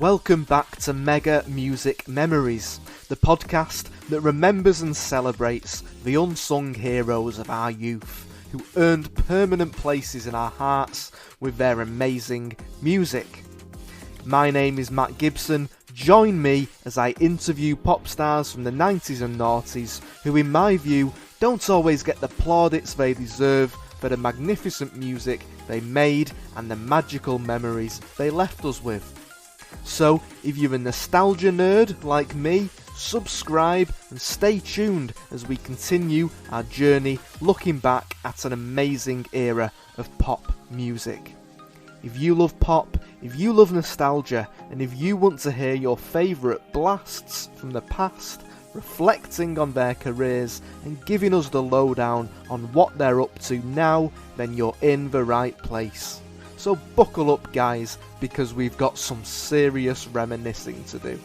Welcome back to Mega Music Memories, the podcast that remembers and celebrates the unsung heroes of our youth who earned permanent places in our hearts with their amazing music. My name is Matt Gibson. Join me as I interview pop stars from the 90s and noughties who, in my view, don't always get the plaudits they deserve for the magnificent music they made and the magical memories they left us with. So, if you're a nostalgia nerd like me, subscribe and stay tuned as we continue our journey looking back at an amazing era of pop music. If you love pop, if you love nostalgia, and if you want to hear your favourite blasts from the past, reflecting on their careers and giving us the lowdown on what they're up to now, then you're in the right place. So buckle up, guys, because we've got some serious reminiscing to do.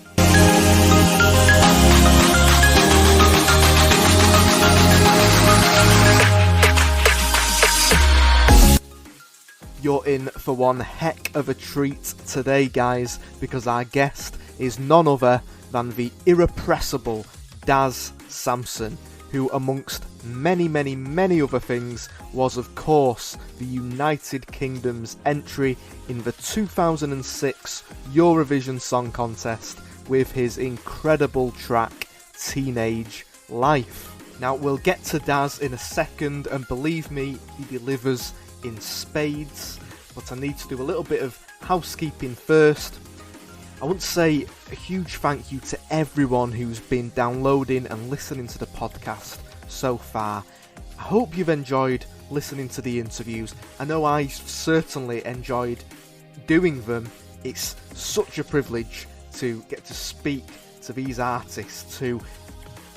You're in for one heck of a treat today, guys, because our guest is none other than the irrepressible Daz Sampson, who amongst many other things was of course the United Kingdom's entry in the 2006 Eurovision Song Contest with his incredible track Teenage Life. Now we'll get to Daz in a second, and believe me, he delivers in spades, but I need to do a little bit of housekeeping first. I want to say a huge thank you to everyone who's been downloading and listening to the podcast so far. I hope you've enjoyed listening to the interviews. I know I certainly enjoyed doing them. It's such a privilege to get to speak to these artists who,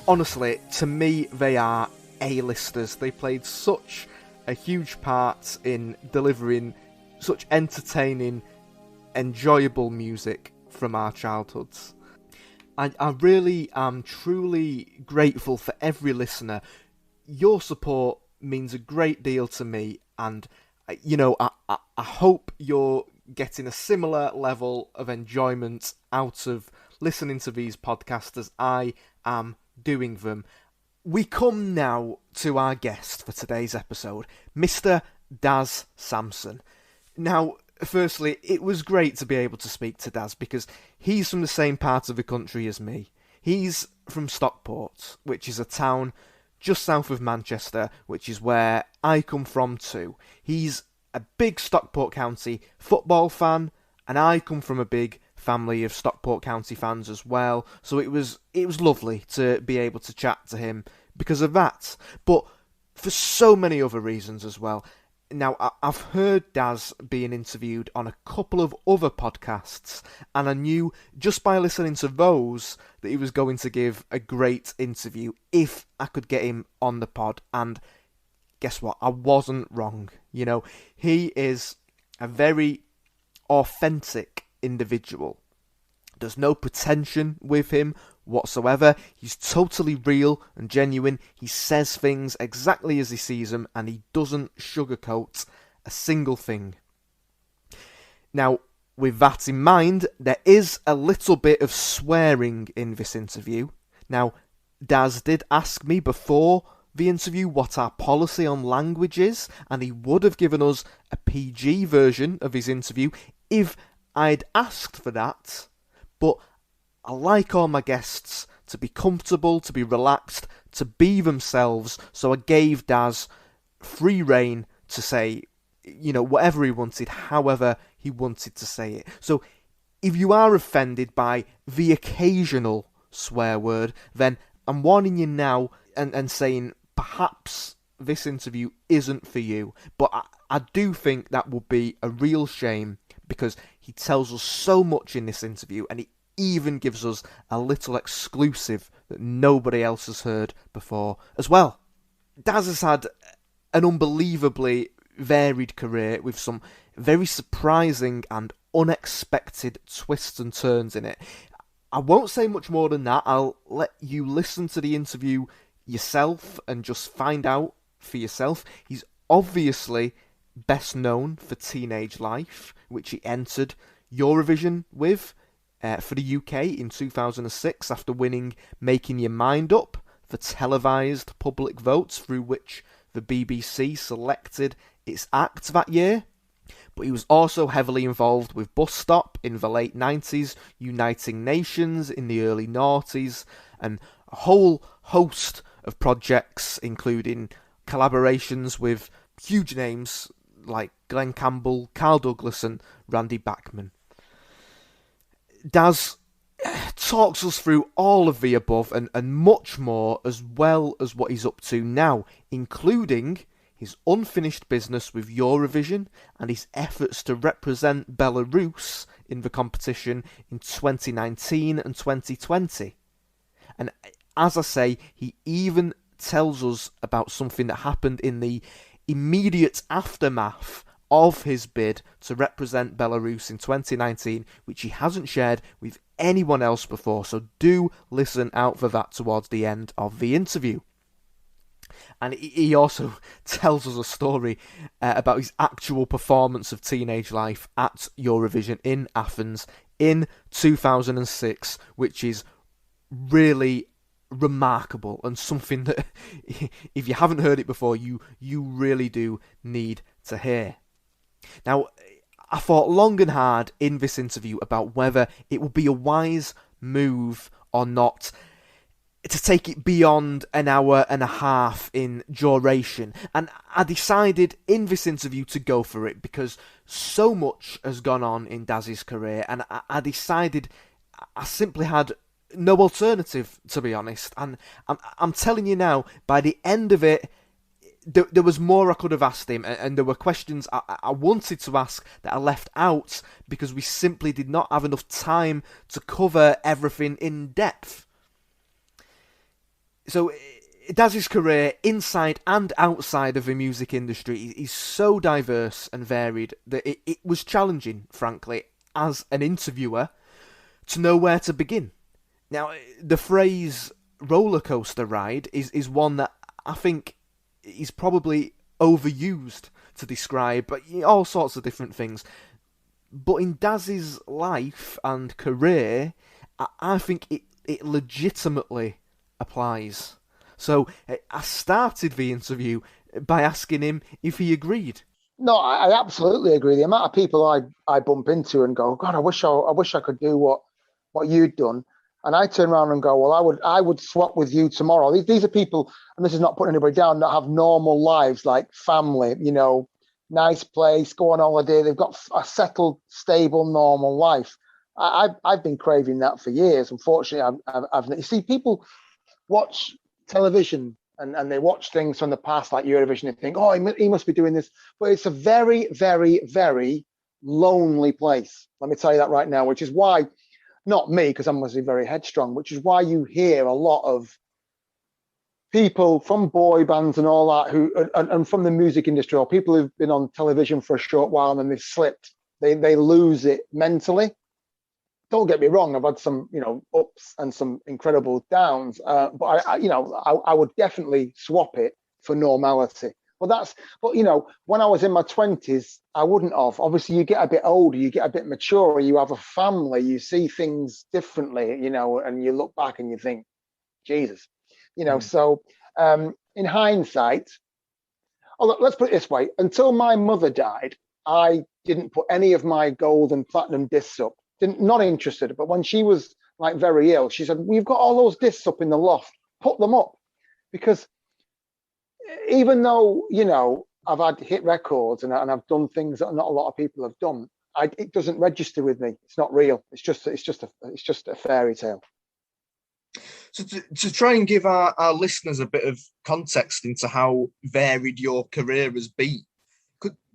honestly, to me, they are A-listers. They played such a huge part in delivering such entertaining, enjoyable music from our childhoods. I really am truly grateful for every listener. Your support means a great deal to me, and I hope you're getting a similar level of enjoyment out of listening to these podcasts as I am doing them. We come now to our guest for today's episode, Mr. Daz Sampson. Now, firstly, it was great to be able to speak to Daz because he's from the same part of the country as me. He's from Stockport, which is a town just south of Manchester, which is where I come from too. He's a big Stockport County football fan, and I come from a big family of Stockport County fans as well, so it was lovely to be able to chat to him because of that, but for so many other reasons as well. Now, I've heard Daz being interviewed on a couple of other podcasts, and I knew just by listening to those that he was going to give a great interview if I could get him on the pod, and guess what? I wasn't wrong. He is a very authentic individual. There's no pretension with him whatsoever. He's totally real and genuine. He says things exactly as he sees them, and he doesn't sugarcoat a single thing. Now, with that in mind, there is a little bit of swearing in this interview. Now, Daz did ask me before the interview what our policy on language is, and he would have given us a PG version of his interview if I'd asked for that. But I like all my guests to be comfortable, to be relaxed, to be themselves, so I gave Daz free rein to say, whatever he wanted, however he wanted to say it. So if you are offended by the occasional swear word, then I'm warning you now and saying perhaps this interview isn't for you, but I do think that would be a real shame because he tells us so much in this interview, and he even gives us a little exclusive that nobody else has heard before as well. Daz has had an unbelievably varied career with some very surprising and unexpected twists and turns in it. I won't say much more than that. I'll let you listen to the interview yourself and just find out for yourself. He's obviously best known for Teenage Life, which he entered Eurovision with. for the UK in 2006 after winning Making Your Mind Up for televised public votes through which the BBC selected its act that year. But he was also heavily involved with Bus Stop in the late 90s, Uniting Nations in the early noughties, and a whole host of projects, including collaborations with huge names like Glen Campbell, Carl Douglas and Randy Bachman. Daz talks us through all of the above and much more, as well as what he's up to now, including his unfinished business with Eurovision and his efforts to represent Belarus in the competition in 2019 and 2020. And as I say, he even tells us about something that happened in the immediate aftermath of his bid to represent Belarus in 2019, which he hasn't shared with anyone else before, so do listen out for that towards the end of the interview. And he also tells us a story about his actual performance of teenage life at Eurovision in Athens in 2006, which is really remarkable and something that, if you haven't heard it before, you really do need to hear. Now, I thought long and hard in this interview about whether it would be a wise move or not to take it beyond an hour and a half in duration. And I decided in this interview to go for it because so much has gone on in Daz's career, and I decided I simply had no alternative, to be honest. And I'm telling you now, by the end of it, there was more I could have asked him, and there were questions I wanted to ask that I left out because we simply did not have enough time to cover everything in depth. So, Daz's career, inside and outside of the music industry, is so diverse and varied that it was challenging, frankly, as an interviewer, to know where to begin. Now, the phrase roller coaster ride is one that I think is probably overused to describe all sorts of different things. But in Daz's life and career, I think it legitimately applies. So I started the interview by asking him if he agreed. No, I absolutely agree. The amount of people I bump into and go, God, I wish I could do what you'd done. And I turn around and go, well, I would swap with you tomorrow. These are people, and this is not putting anybody down, that have normal lives, like family, nice place, go on holiday. They've got a settled, stable, normal life. I've been craving that for years. Unfortunately, you see, people watch television and they watch things from the past, like Eurovision, and think, oh, he must be doing this. But it's a very, very, very lonely place. Let me tell you that right now, which is why, not me, because I'm obviously very headstrong, which is why you hear a lot of people from boy bands and all that and from the music industry, or people who've been on television for a short while and then they've slipped. They lose it mentally. Don't get me wrong, I've had some, ups and some incredible downs, but I would definitely swap it for normality. But when I was in my 20s, I wouldn't have. Obviously, you get a bit older, you get a bit mature, you have a family, you see things differently, and you look back and you think, Jesus, So in hindsight, let's put it this way: until my mother died, I didn't put any of my gold and platinum discs up. Not interested. But when she was like very ill, she said, we've got all those discs up in the loft, put them up. Because even though, I've had hit records and I've done things that not a lot of people have done, it doesn't register with me. It's not real. It's just a fairy tale. So to try and give our listeners a bit of context into how varied your career has been,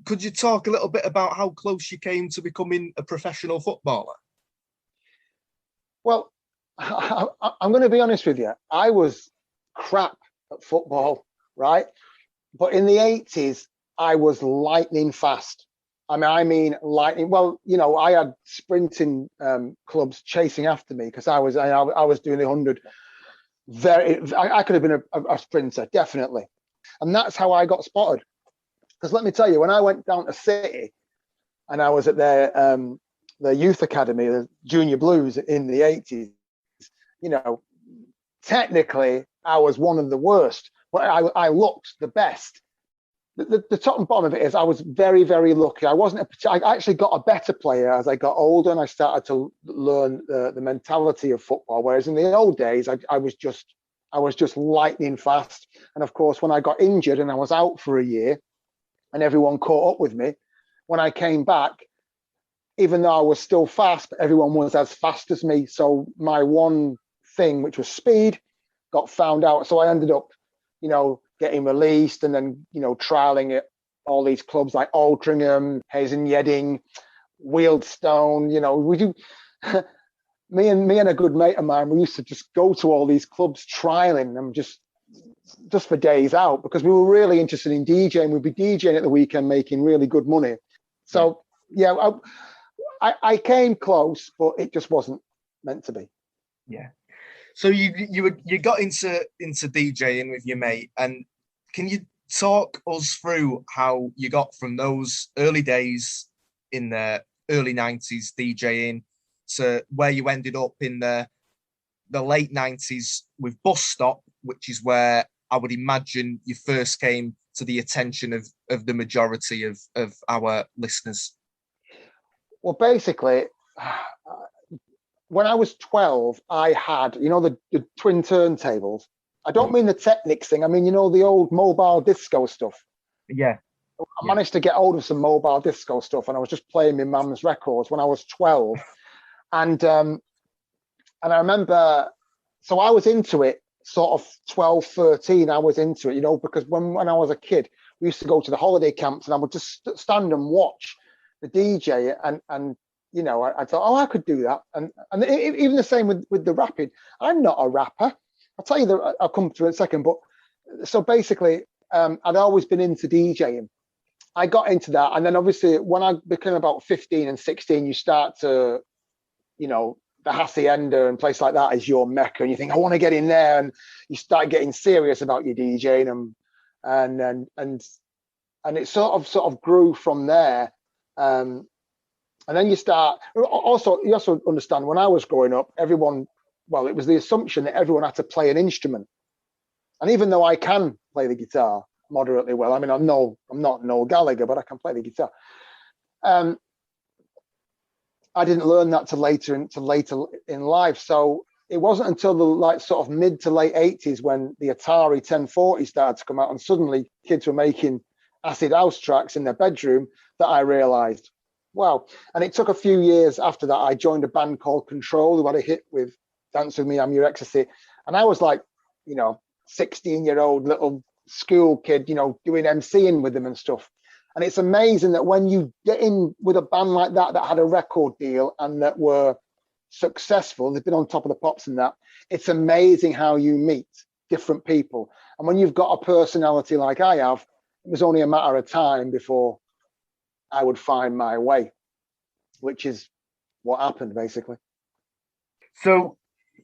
could you talk a little bit about how close you came to becoming a professional footballer? Well, I'm going to be honest with you. I was crap at football, right? But in the 80s, I was lightning fast. I mean lightning. Well, I had sprinting clubs chasing after me because I was doing the 100. I could have been a sprinter, definitely. And that's how I got spotted. Because let me tell you, when I went down to City and I was at their the youth academy, the junior blues in the 80s, you know, technically I was one of the worst, but I looked the best. The top and bottom of it is I was very, very lucky. I actually got a better player as I got older and I started to learn the mentality of football. Whereas in the old days, I was just lightning fast. And of course, when I got injured and I was out for a year and everyone caught up with me, when I came back, even though I was still fast, but everyone was as fast as me. So my one thing, which was speed, got found out. So I ended up, you know, getting released and then, you know, trialing at all these clubs like Altrincham, Hazen Yedding, Wealdstone. You know, we do. me and a good mate of mine, we used to just go to all these clubs trialing them just for days out because we were really interested in DJing. We'd be DJing at the weekend, making really good money. So yeah, I came close, but it just wasn't meant to be. Yeah. So you got into DJing with your mate, and can you talk us through how you got from those early days in the early 90s DJing to where you ended up in the late 90s with Bus Stop, which is where I would imagine you first came to the attention of the majority of our listeners? Well, basically, when I was 12, I had, you know, the twin turntables. I don't mean the Technics thing. I mean, you know, the old mobile disco stuff. Yeah. I managed to get hold of some mobile disco stuff, and I was just playing my mum's records when I was 12. And I remember, so I was into it sort of 12, 13. I was into it, you know, because when I was a kid, we used to go to the holiday camps and I would just stand and watch the DJ and you know, I thought, oh, I could do that. And even the same with the rapping. I'm not a rapper. I'll tell you that I'll come to it in a second. But so basically, I'd always been into DJing. I got into that. And then obviously when I became about 15 and 16, you start to, you know, the Hacienda and place like that is your mecca. And you think, I want to get in there. And you start getting serious about your DJing and it sort of grew from there. And then you also understand when I was growing up, it was the assumption that everyone had to play an instrument. And even though I can play the guitar moderately well, I mean, I'm not Noel Gallagher, but I can play the guitar. I didn't learn that till later in life. So it wasn't until the sort of mid to late 80s when the Atari 1040 started to come out and suddenly kids were making acid house tracks in their bedroom that I realized, wow. And it took a few years after that. I joined a band called Control, who had a hit with Dance With Me, I'm Your Ecstasy. And I was like, you know, 16-year-old little school kid, you know, doing MCing with them and stuff. And it's amazing that when you get in with a band like that had a record deal and that were successful, they've been on Top of the Pops and that, it's amazing how you meet different people. And when you've got a personality like I have, it was only a matter of time before I would find my way, which is what happened basically. So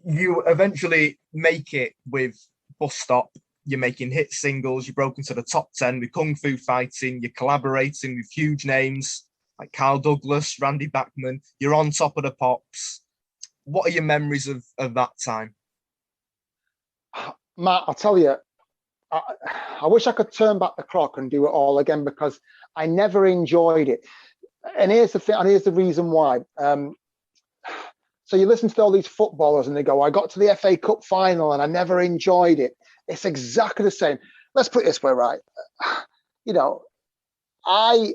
you eventually make it with Bus Stop. You're making hit singles. You broke into the top 10 with Kung Fu Fighting. You're collaborating with huge names like Carl Douglas, Randy Bachman. You're on Top of the Pops. What are your memories of that time? Matt, I'll tell you, I wish I could turn back the clock and do it all again because I never enjoyed it. And here's the thing, and here's the reason why. So you listen to all these footballers and they go, I got to the FA Cup final and I never enjoyed it. It's exactly the same. Let's put it this way, right? You know, I'm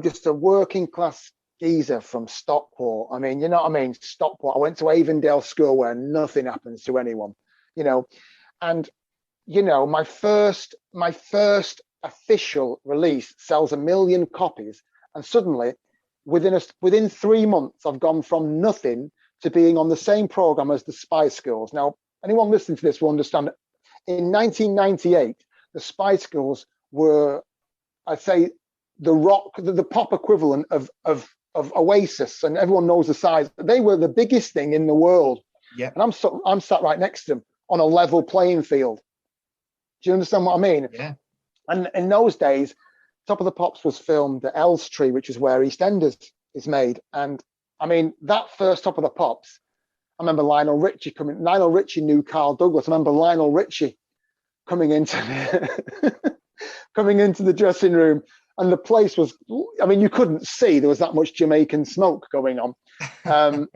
just a working class geezer from Stockport. I mean, you know what I mean? Stockport. I went to Avondale School where nothing happens to anyone, you know. And, you know, my first official release sells 1 million copies. And suddenly, within 3 months, I've gone from nothing to being on the same program as the Spice Girls. Now, anyone listening to this will understand that in 1998, the Spice Girls were, I'd say, the pop equivalent of Oasis, and everyone knows the size. They were the biggest thing in the world. Yeah. And I'm sat right next to them on a level playing field. Do you understand what I mean? Yeah. And in those days, Top of the Pops was filmed at Elstree, which is where EastEnders is made. And I mean, that first Top of the Pops, I remember Lionel Richie coming. Lionel Richie knew Carl Douglas. I remember Lionel Richie coming into coming into the dressing room, and the place was, I mean, you couldn't see, there was that much Jamaican smoke going on. And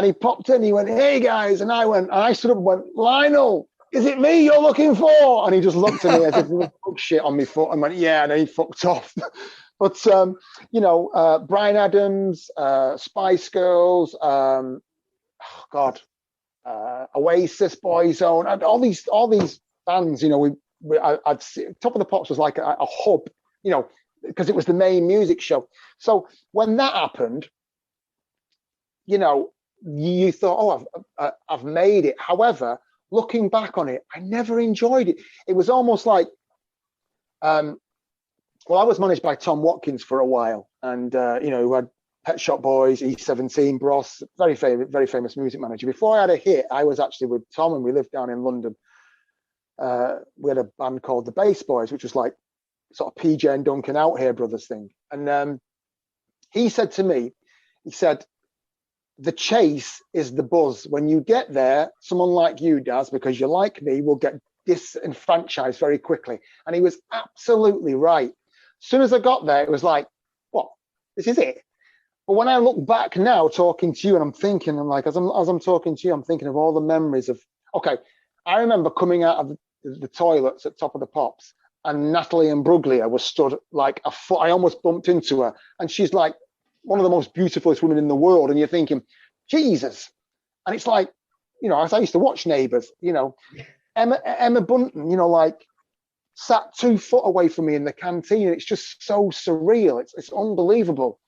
he popped in, he went, "Hey guys," and I stood up and went, "Lionel, is it me you're looking for?" And he just looked at me as if there was bug shit on my foot and went, "Yeah," and then he fucked off. But Bryan Adams, Spice Girls, Oasis, Boyzone, and all these bands, I'd see Top of the Pops was like a hub, because it was the main music show. So when that happened, you thought, "Oh, I've made it." However, looking back on it, I never enjoyed it. It was almost like, I was managed by Tom Watkins for a while, and who had Pet Shop Boys, E17, Bros, very famous music manager. Before I had a hit, I was actually with Tom, and we lived down in London. We had a band called the Bass Boys, which was like sort of PJ and Duncan Out Here Brothers thing. And he said to me, "The chase is the buzz. When you get there, someone like you, Daz, because you're like me, will get disenfranchised very quickly." And he was absolutely right. As soon as I got there, it was like, "What? This is it." But when I look back now, talking to you, and I'm like, as I'm talking to you, I'm thinking of all the memories of. Okay, I remember coming out of the toilets at Top of the Pops, and Natalie Imbruglia was stood like a foot. I almost bumped into her, and she's like one of the most beautifulest women in the world. And you're thinking, Jesus. And it's like, as I used to watch Neighbours, Emma Bunton, like sat 2 foot away from me in the canteen. It's just so surreal. It's unbelievable.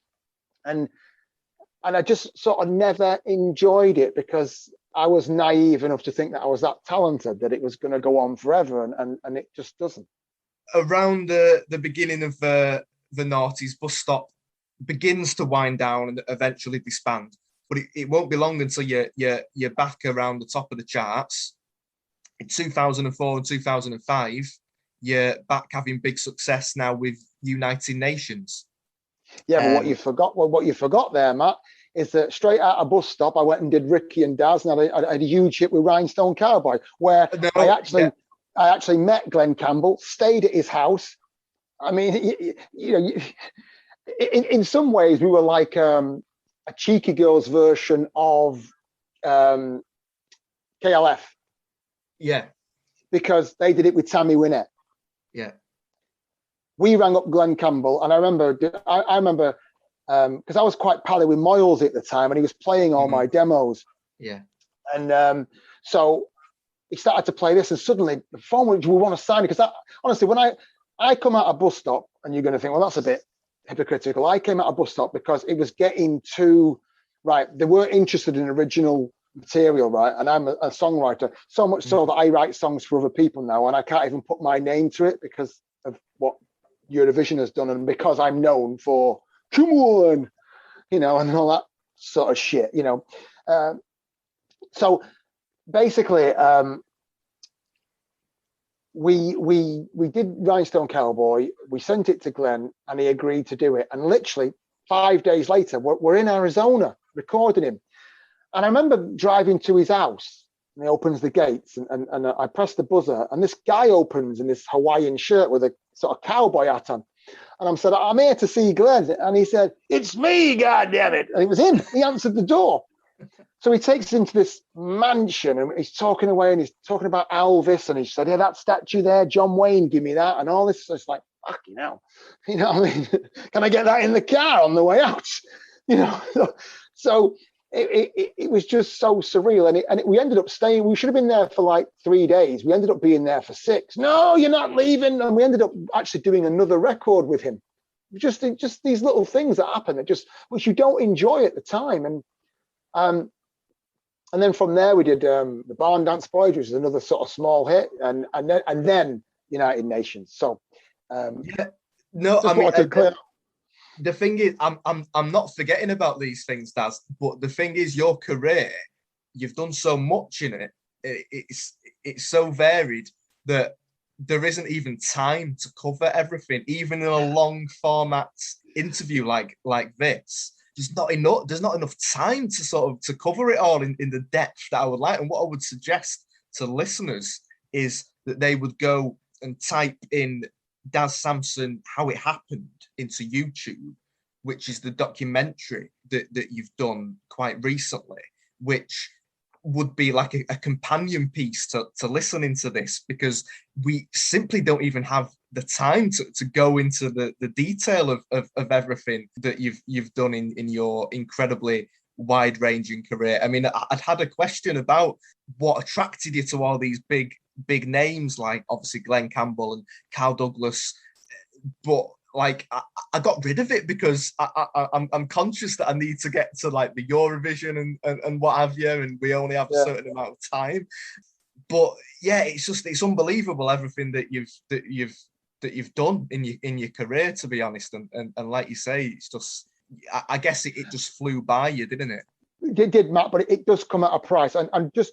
And I just sort of never enjoyed it because I was naive enough to think that I was that talented, that it was going to go on forever, and it just doesn't. Around the beginning of the noughties, Bus Stop begins to wind down and eventually disband. But it won't be long until you're back around the top of the charts. In 2004 and 2005, you're back having big success now with United Nations. Yeah, but what you forgot there, Matt, is that straight out of Bus Stop, I went and did Ricky and Daz, and I had a huge hit with Rhinestone Cowboy, where I actually met Glen Campbell, stayed at his house. I mean, in some ways, we were like a Cheeky Girls version of KLF. Yeah. Because they did it with Tammy Wynette. Yeah. We rang up Glen Campbell, and I remember because I was quite pally with Moyles at the time, and he was playing all my demos. Yeah. And so he started to play this, and suddenly the phone went, "Do we want to sign it?" Because honestly, when I come out of Bus Stop, and you're going to think, well, that's a bit hypocritical. I came out of Bus Stop because it was getting too, right, they weren't interested in original material, right? And I'm a songwriter, so much so that I write songs for other people now, and I can't even put my name to it because of what Eurovision has done, and because I'm known for come on, and all that sort of shit, so basically we did Rhinestone Cowboy, we sent it to Glenn, and he agreed to do it, and literally 5 days later we're in Arizona recording him. And I remember driving to his house, and he opens the gates, and I press the buzzer, and this guy opens in this Hawaiian shirt with a sort of cowboy hat on. And I said, "I'm here to see Glenn." And he said, "It's me, goddammit." And it was him. He answered the door. So he takes us into this mansion, and he's talking away, and he's talking about Elvis, and he said, "Yeah, that statue there, John Wayne, give me that," and all this. So it's like, fucking hell. You know what I mean? Can I get that in the car on the way out? So it was just so surreal, and we ended up staying. We should have been there for like 3 days. We ended up being there for 6. "No, you're not leaving." And we ended up actually doing another record with him. Just these little things that happen which you don't enjoy at the time. And then from there we did the Barn Dance Boys, which is another sort of small hit, and then United Nations. So the thing is, I'm not forgetting about these things, Daz. But the thing is, your career, you've done so much in it. It's so varied that there isn't even time to cover everything, even in a long format interview like this. there's not enough time to sort of to cover it all in the depth that I would like. And what I would suggest to listeners is that they would go and type in Daz Sampson How It Happened into YouTube, which is the documentary that you've done quite recently, which would be like a companion piece to listening to this, because we simply don't even have the time to go into the detail of everything that you've done in your incredibly wide-ranging career. I mean, I'd had a question about what attracted you to all these big names, like obviously Glen Campbell and Carl Douglas, but like I got rid of it because I'm conscious that I need to get to like the Eurovision and what have you, and we only have a certain amount of time. But yeah, it's unbelievable everything that you've done in your career, to be honest. And like you say, it's just, I guess it just flew by you, didn't it? It did, Matt, but it does come at a price. And just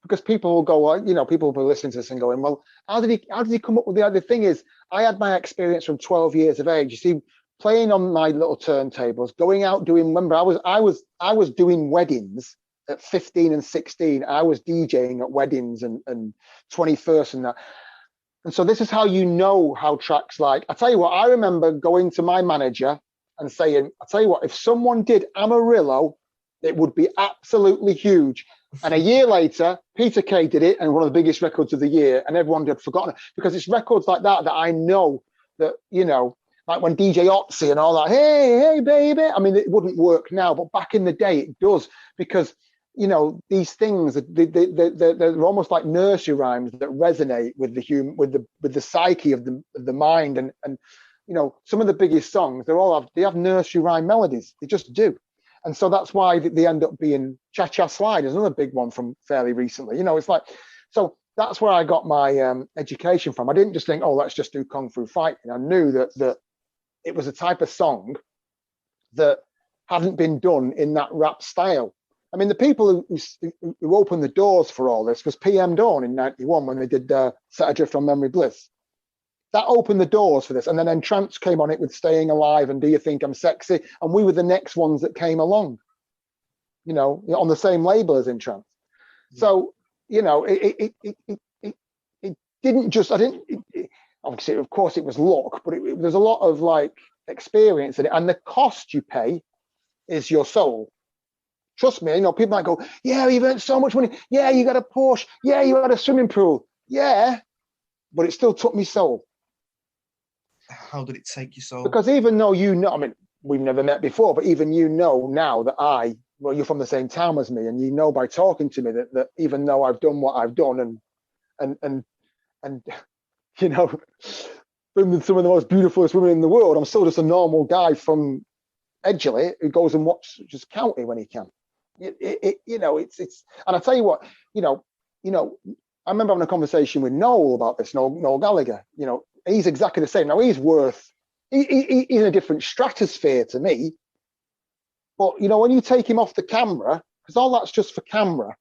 because people will go, well, you know, people will be listening to this and going, well, how did he come up with the other thing? Is I had my experience from 12 years of age. You see, playing on my little turntables, going out doing, remember, I was doing weddings at 15 and 16. I was DJing at weddings and 21st and that. And so this is how you know how tracks like. I tell you what, I remember going to my manager and saying, I tell you what, if someone did Amarillo, it would be absolutely huge. And a year later, Peter Kay did it, and one of the biggest records of the year, and everyone had forgotten it, because it's records like that I know that, you know, like when DJ Otzi and all that, hey baby, I mean, it wouldn't work now, but back in the day it does, because, you know, these things, they're almost like nursery rhymes that resonate with the human, with the psyche of the mind, and you know, some of the biggest songs, they have nursery rhyme melodies, they just do. And so that's why they end up being Cha Cha Slide is another big one from fairly recently. You know, it's like, so that's where I got my education from. I didn't just think, oh, let's just do Kung Fu Fighting. I knew that it was a type of song that hadn't been done in that rap style. I mean, the people who opened the doors for all this was PM Dawn in 91 when they did Set Adrift on Memory Bliss. That opened the doors for this. And then Entrance came on it with Staying Alive and Do You Think I'm Sexy? And we were the next ones that came along, you know, on the same label as Entrance. So, you know, it didn't just, obviously, of course, it was luck, but there's a lot of like experience in it. And the cost you pay is your soul. Trust me, you know, people might go, yeah, you've earned so much money. Yeah, you got a Porsche. Yeah, you had a swimming pool. Yeah, but it still took me soul. How did it take you so? Because even though you know, I mean, we've never met before, but even you know now that well, you're from the same town as me, and you know by talking to me that even though I've done what I've done and you know, been some of the most beautifulest women in the world, I'm still just a normal guy from Edgeley who goes and watches County when he can. You know, it's and I tell you what, you know, I remember having a conversation with Noel about this, Noel Gallagher. You know, he's exactly the same. Now he's in a different stratosphere to me. But you know, when you take him off the camera, because all that's just for camera.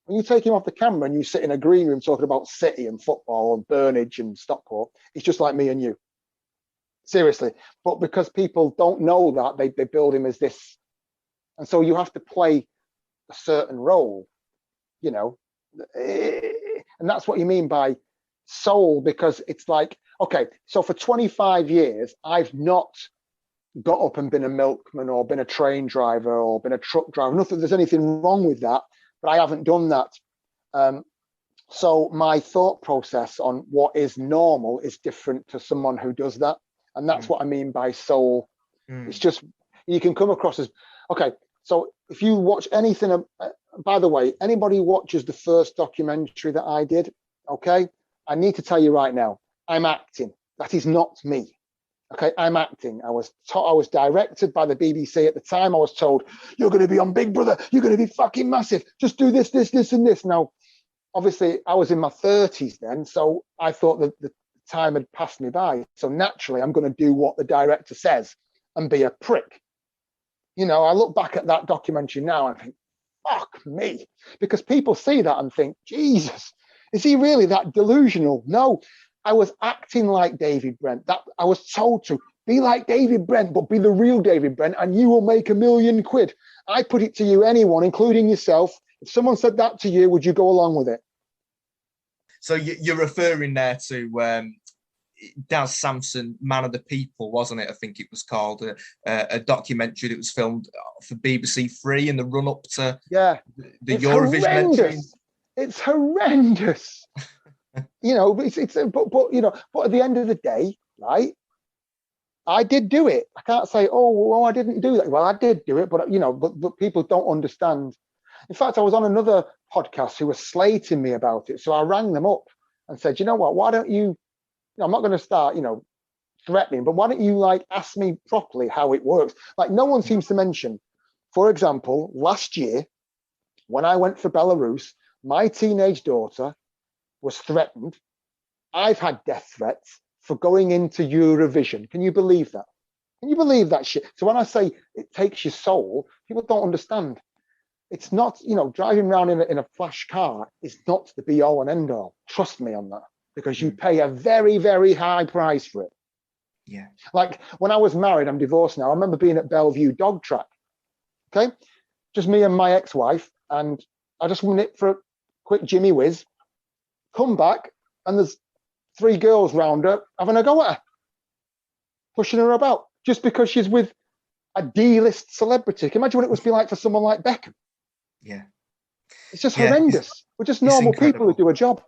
When you take him off the camera and you sit in a green room talking about City and football and Burnage and Stockport, it's just like me and you. Seriously. But because people don't know that, they build him as this. And so you have to play a certain role, you know. And that's what you mean by soul, because it's like, okay, so for 25 years, I've not got up and been a milkman or been a train driver or been a truck driver. Not that there's anything wrong with that, but I haven't done that. So my thought process on what is normal is different to someone who does that. And that's what I mean by soul. It's just, you can come across as, okay, so if you watch anything, by the way, anybody who watches the first documentary that I did, okay, I need to tell you right now, I'm acting. That is not me. Okay, I'm acting. I was directed by the BBC at the time. I was told, you're going to be on Big Brother. You're going to be fucking massive. Just do this, this, this, and this. Now, obviously, I was in my 30s then, so I thought that the time had passed me by. So naturally, I'm going to do what the director says and be a prick. You know, I look back at that documentary now and think, fuck me. Because people see that and think, Jesus, is he really that delusional? No, I was acting like David Brent. That I was told to. Be like David Brent, but be the real David Brent, and you will make £1 million. I put it to you, anyone, including yourself. If someone said that to you, would you go along with it? So you're referring there to Daz Sampson, Man of the People, wasn't it? I think it was called a documentary that was filmed for BBC Three in the run up to the Eurovision entry. It's horrendous. You know, but but at the end of the day, right? I did do it. I can't say, oh, well, I didn't do that. Well, I did do it, but but people don't understand. In fact, I was on another podcast who was slating me about it. So I rang them up and said, you know what, why don't you, I'm not going to start, threatening, but why don't you ask me properly how it works? Like, no one seems to mention, for example, last year, when I went for Belarus, my teenage daughter was threatened. I've had death threats for going into Eurovision. Can you believe that? Can you believe that shit? So when I say it takes your soul, people don't understand. It's not, driving around in a flash car is not the be all and end all. Trust me on that, because you pay a very, very high price for it. Yeah. Like when I was married, I'm divorced now. I remember being at Bellevue Dog Track. Okay. Just me and my ex-wife. And I just went it for a quick Jimmy whiz, come back, and there's 3 girls round her having a go at her, pushing her about just because she's with a D-list celebrity. Can you imagine what it must be like for someone like Beckham? Yeah. It's just horrendous. We're just normal people who do a job.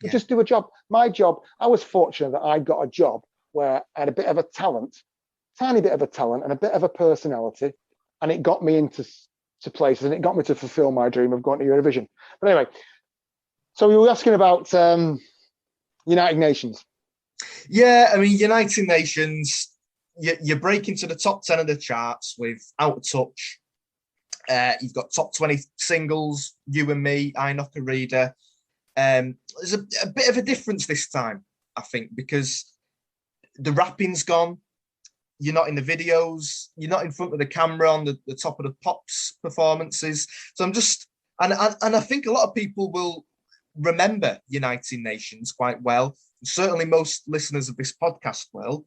We just do a job. My job, I was fortunate that I got a job where I had a bit of a talent, tiny bit of a talent and a bit of a personality, and it got me into places, and it got me to fulfill my dream of going to Eurovision. But anyway, so we were asking about United Nations. Yeah, I mean, United Nations, you break into the top 10 of the charts with Out of Touch. You've got top 20 singles, You and Me, I Knock a Reader. There's a bit of a difference this time, I think, because the rapping's gone. You're not in the videos. You're not in front of the camera on the top of the Pops performances. So I'm just, and I think a lot of people will remember United Nations quite well. Certainly most listeners of this podcast will.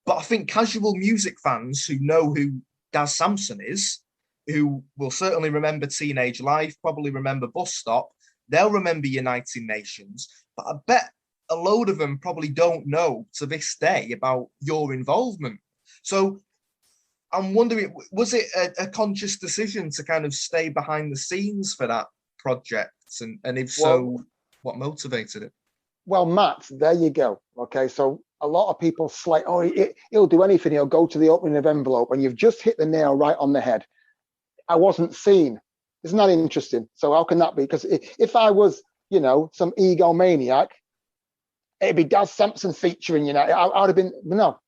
But I think casual music fans who know who Daz Sampson is, who will certainly remember Teenage Life, probably remember Bus Stop, they'll remember United Nations. But I bet a load of them probably don't know to this day about your involvement. So I'm wondering, was it a conscious decision to kind of stay behind the scenes for that project? And if so, what motivated it? Well, Matt, there you go. Okay, so a lot of people slate, he'll do anything. He'll go to the opening of envelope, and you've just hit the nail right on the head. I wasn't seen. Isn't that interesting? So how can that be? Because if I was, some egomaniac, it'd be Daz Sampson featuring, I would have been, no.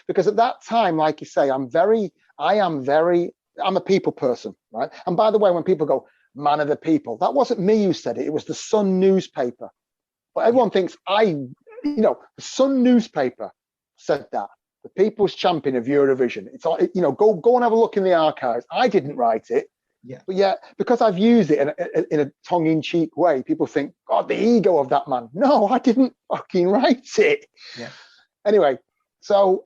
Because at that time, like you say, I'm a people person, right? And by the way, when people go, man of the people, that wasn't me who said it. It was the Sun newspaper. But everyone thinks the Sun newspaper said that. The people's champion of Eurovision. It's like, go and have a look in the archives. I didn't write it. Yeah. But because I've used it in a tongue-in-cheek way, people think, God, the ego of that man. No, I didn't fucking write it. Yeah. Anyway, so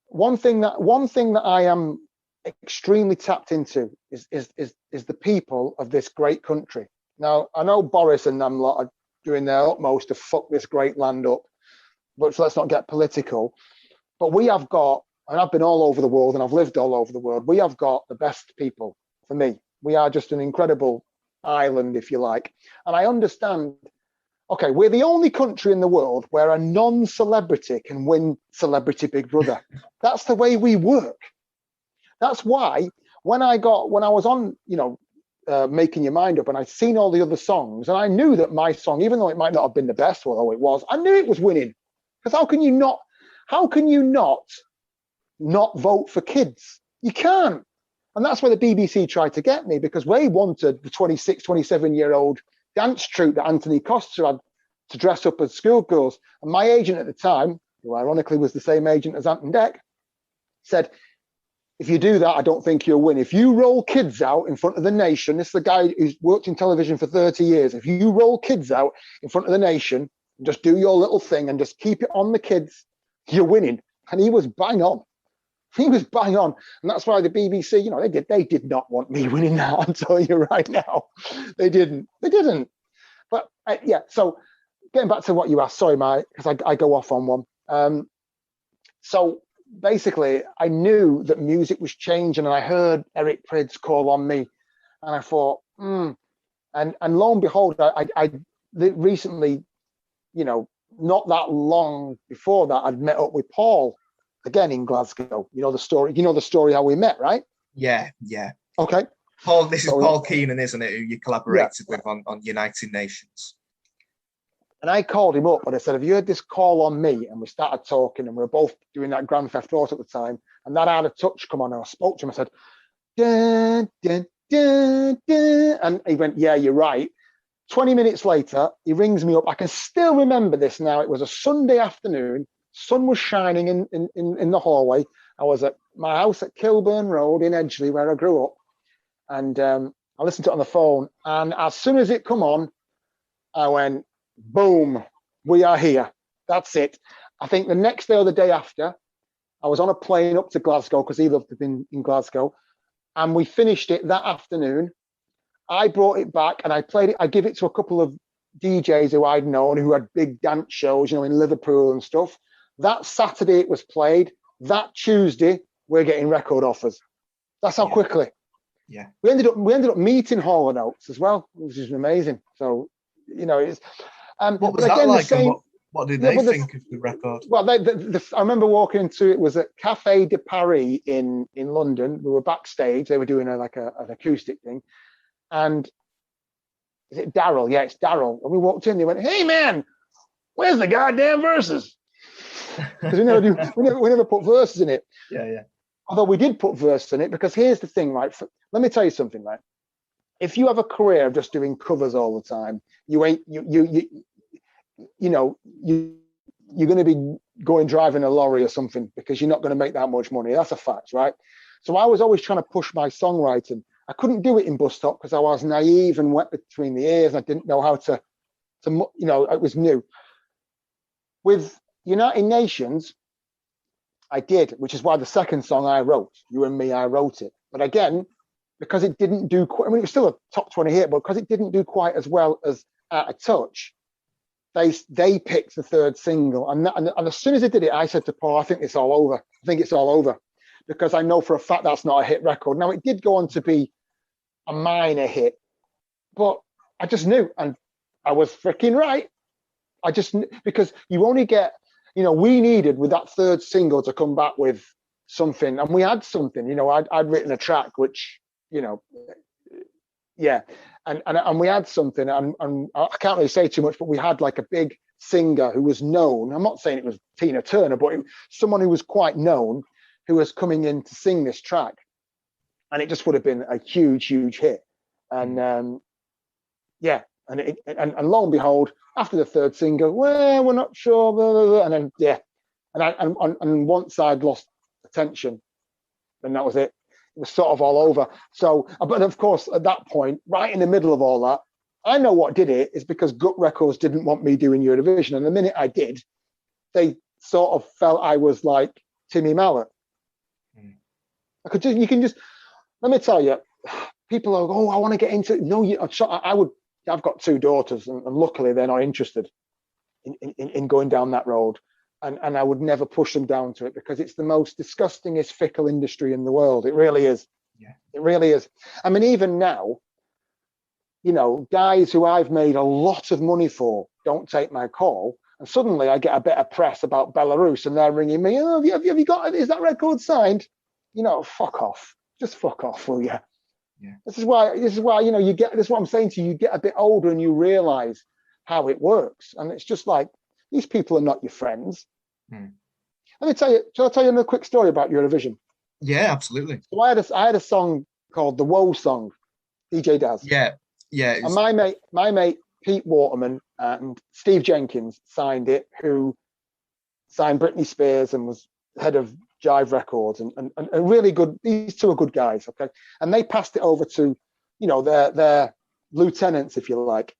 one thing that I am extremely tapped into is the people of this great country. Now, I know Boris and them lot are doing their utmost to fuck this great land up, but let's not get political. But we have got, and I've been all over the world and I've lived all over the world, we have got the best people. For me, we are just an incredible island, if you like. And I understand, okay, we're the only country in the world where a non-celebrity can win Celebrity Big Brother. That's the way we work. That's why when I was on, Making Your Mind Up, and I'd seen all the other songs, and I knew that my song, even though it might not have been the best, although it was, I knew it was winning. Because how can you not vote for kids? You can't. And that's where the BBC tried to get me, because they wanted the 26, 27-year-old dance troupe that Anthony Costa had to dress up as schoolgirls. And my agent at the time, who ironically was the same agent as Ant and Dec, said, if you do that, I don't think you'll win. If you roll kids out in front of the nation, this is the guy who's worked in television for 30 years. If you roll kids out in front of the nation, and just do your little thing and just keep it on the kids, you're winning. And he was bang on. He was bang on. And that's why the BBC, you know, they did not want me winning that. I'm telling you right now. They didn't. But yeah, so getting back to what you asked, sorry, Mike, because I go off on one. So basically, I knew that music was changing, and I heard Eric Prydz Call on Me, and I thought, and lo and behold, I recently, you know, not that long before that, I'd met up with Paul again in Glasgow. You know the story. You know the story how we met, right? Yeah. Okay. Paul, this is Paul Keenan, isn't it? Who you collaborated with on United Nations. And I called him up and I said, have you heard this Call on Me? And we started talking, and we were both doing that Grand Theft Auto at the time. And that Out of Touch come on, and I spoke to him. I said, dun, dun, dun, dun. And he went, yeah, you're right. 20 minutes later, he rings me up. I can still remember this now. It was a Sunday afternoon. Sun was shining in the hallway. I was at my house at Kilburn Road in Edgeley, where I grew up. And I listened to it on the phone. And as soon as it come on, I went, boom, we are here. That's it. I think the next day or the day after, I was on a plane up to Glasgow because he lived in Glasgow. And we finished it that afternoon. I brought it back and I played it. I give it to a couple of DJs who I'd known who had big dance shows, you know, in Liverpool and stuff. That Saturday it was played. That Tuesday, we're getting record offers. That's how quickly. Yeah. We ended up meeting Hall & Oates as well, which is amazing. So, you know, it's what was that like? And what did they think of the record? Well, I remember walking into it was at Café de Paris in London. We were backstage. They were doing an acoustic thing. And is it Daryl? Yeah, it's Daryl. And we walked in. They went, "Hey, man, where's the goddamn verses?" Because we never put verses in it. Yeah. Although we did put verses in it, because here's the thing, right? Let me tell you something, right? If you have a career of just doing covers all the time, you're going to be going driving a lorry or something, because you're not going to make that much money. That's a fact, right? So I was always trying to push my songwriting. I couldn't do it in Bus Stop because I was naive and wet between the ears. I didn't know how to, you know, it was new. With United Nations, I did, which is why the second song I wrote, You and Me, I wrote it. But again, because it didn't do quite, I mean, it was still a top 20 hit, but because it didn't do quite as well as Out of Touch, they picked the third single. And as soon as they did it, I said to Paul, I think it's all over. I think it's all over. Because I know for a fact that's not a hit record. Now, it did go on to be a minor hit, but I just knew, and I was freaking right. I just knew, because you only get, you know, we needed with that third single to come back with something, and we had something. You know, I'd written a track, which, you know, yeah, and we had something, and I can't really say too much, but we had like a big singer who was known. I'm not saying it was Tina Turner, but someone who was quite known, who was coming in to sing this track, and it just would have been a huge hit. And yeah, and lo and behold, after the third single, well, we're not sure, blah, blah, blah, and then yeah, and once I'd lost attention, then that was it. It was sort of all over. So, but of course, at that point, right in the middle of all that, I know what did it is because Gut Records didn't want me doing Eurovision, and the minute I did, they sort of felt I was like Timmy Mallet. You can just, let me tell you, people are, oh, I want to get into it. No, I've got two daughters, and luckily they're not interested in going down that road. And I would never push them down to it, because it's the most disgustingest, fickle industry in the world. It really is. Yeah. It really is. I mean, even now, you know, guys who I've made a lot of money for don't take my call. And suddenly I get a bit of press about Belarus, and they're ringing me, oh, have you got, is that record signed? You know, fuck off. Just fuck off, will you? Yeah. This is why, you know, this is what I'm saying to you. You get a bit older and you realize how it works. And it's just like, these people are not your friends. Let me tell you, shall I tell you another quick story about Eurovision? Yeah, absolutely. So I had a song called The Woe Song, DJ Daz. Yeah. And my mate, Pete Waterman and Steve Jenkins signed it, who signed Britney Spears and was head of Jive Records, and really good. These two are good guys, okay? And they passed it over to, you know, their lieutenants, if you like.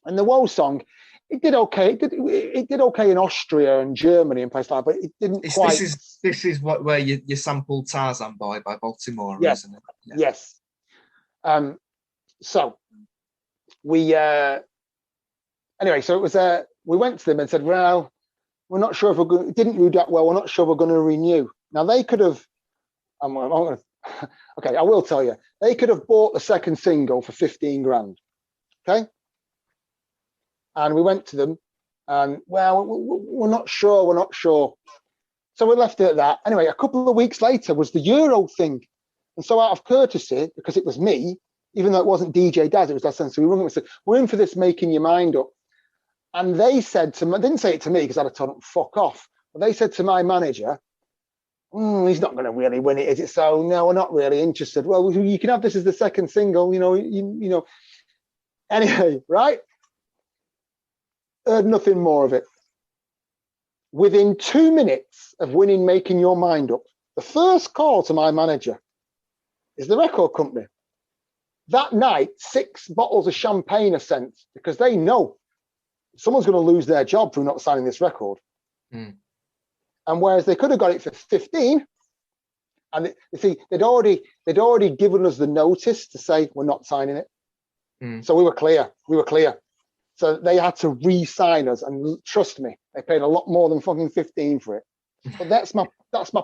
And The Woe Song it did okay. It did okay in Austria and Germany and places like that, but it didn't quite. This is where you sampled Tarzan Boy by Baltimore, Yes, isn't it? Yeah. Yes. So we anyway, so it was we went to them and said, well, we're not sure if we're going. It didn't do that well. We're not sure we're going to renew. Now they could have. Okay, I will tell you. They could have bought the second single for 15 grand. Okay. And we went to them, and well, we're not sure. We're not sure. So we left it at that. Anyway, a couple of weeks later was the Euro thing, and so out of courtesy, because it was me, even though it wasn't DJ Daz, it was Daz Sampson. So we rung them and said, "We're in for this, making your mind up." And they said to me, they didn't say it to me because I'd have told them fuck off. But they said to my manager, he's not going to really win it, is it? So no, we're not really interested. Well, you can have this as the second single, you know. Anyway, right? Heard nothing more of it. Within 2 minutes of winning, making your mind up, the first call to my manager is the record company. That night, 6 bottles of champagne are sent because they know someone's going to lose their job through not signing this record. And whereas they could have got it for 15, and you see, they'd already given us the notice to say we're not signing it. So we were clear. So they had to re-sign us, and trust me, they paid a lot more than fucking 15 for it. But that's my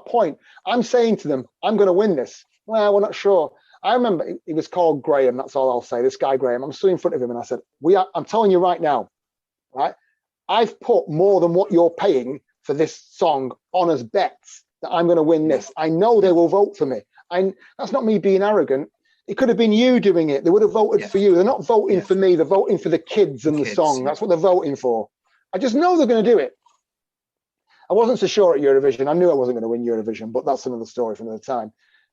point. I'm saying to them, I'm going to win this. Well, we're not sure. I remember it was called Graham. That's all I'll say. This guy Graham. I'm stood in front of him, and I said, I'm telling you right now, right? I've put more than what you're paying for this song on as bets that I'm going to win this. I know they will vote for me. That's not me being arrogant. It could have been you doing it. They would have voted for you. They're not voting for me. They're voting for the kids and the song. That's what they're voting for. I just know they're going to do it. I wasn't so sure at Eurovision. I knew I wasn't going to win Eurovision, but that's another story for another time.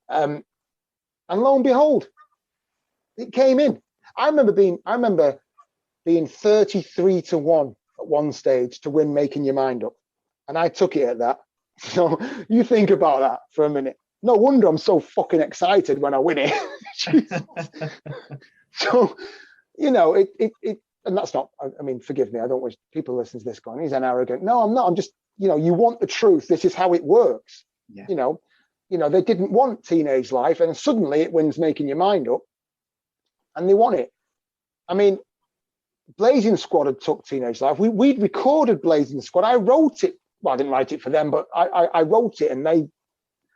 And lo and behold, it came in. I remember being 33-1 at one stage to win Making Your Mind Up. And I took it at that. So you think about that for a minute. No wonder I'm so fucking excited when I win it. So, and that's not, I mean, forgive me. I don't wish people listen to this going, he's an arrogant. No, I'm not. I'm just, you want the truth. This is how it works. Yeah. They didn't want Teenage Life, and suddenly it wins Making Your Mind Up, and they won it. I mean, Blazing Squad had took Teenage Life. We'd recorded Blazing Squad. I wrote it. Well, I didn't write it for them, but I wrote it, and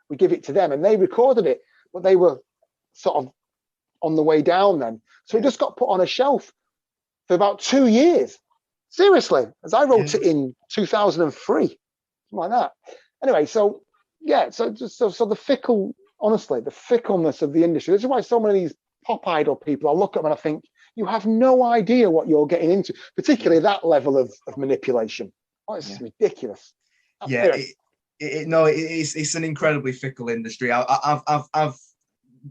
we give it to them, and they recorded it. But they were sort of on the way down then. So it just got put on a shelf for about 2 years. Seriously, as I wrote it in 2003, something like that. Anyway, so yeah, so the fickleness of the industry. This is why so many of these pop idol people, I look at them and I think, you have no idea what you're getting into, particularly that level of manipulation. Oh, it's ridiculous. Yeah, it's an incredibly fickle industry. I've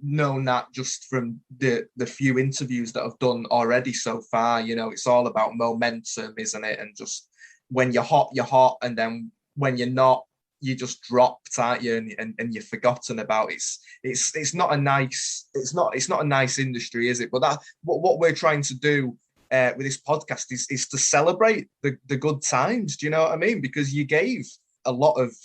known that just from the few interviews that I've done already so far. It's all about momentum, isn't it? And just when you're hot, and then when you're not, you just dropped, aren't you? And you're forgotten about. It's not a nice industry, is it? But what we're trying to do with this podcast is to celebrate the good times. Do you know what I mean? Because you gave a lot of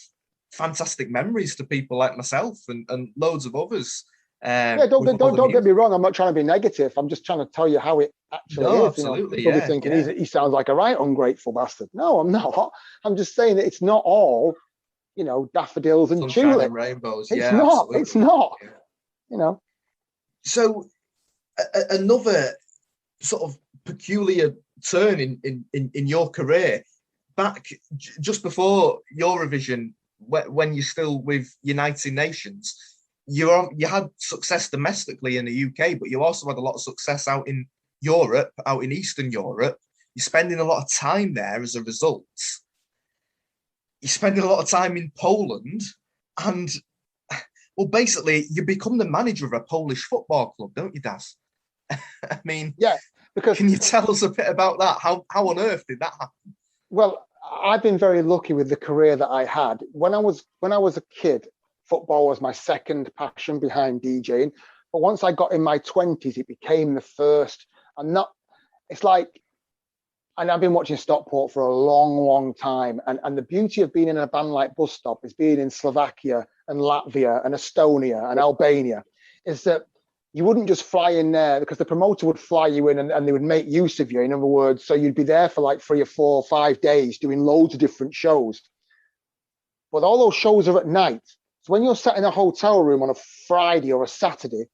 fantastic memories to people like myself and loads of others. Don't get me wrong. I'm not trying to be negative. I'm just trying to tell you how it actually is. Absolutely, people be thinking he sounds like a right ungrateful bastard. No, I'm not. I'm just saying that it's not all, daffodils and tulips and rainbows. It's not. Absolutely. It's not. Yeah. So another sort of peculiar turn in your career, back just before Eurovision, when you're still with United Nations, you had success domestically in the UK, but you also had a lot of success out in Europe, out in Eastern Europe. You're spending a lot of time there as a result. You're spending a lot of time in Poland, and well, basically, you become the manager of a Polish football club, don't you, Daz? I mean, yeah. Because can you tell us a bit about that? How on earth did that happen? Well, I've been very lucky with the career that I had. When I was a kid, football was my second passion behind DJing. But once I got in my 20s, it became the first. It's like and I've been watching Stockport for a long, long time. And the beauty of being in a band like Bus Stop is being in Slovakia and Latvia and Estonia and Albania, is that you wouldn't just fly in there because the promoter would fly you in and they would make use of you. In other words, so you'd be there for like 3 or 4 or 5 days doing loads of different shows. But all those shows are at night. So when you're sat in a hotel room on a Friday or a Saturday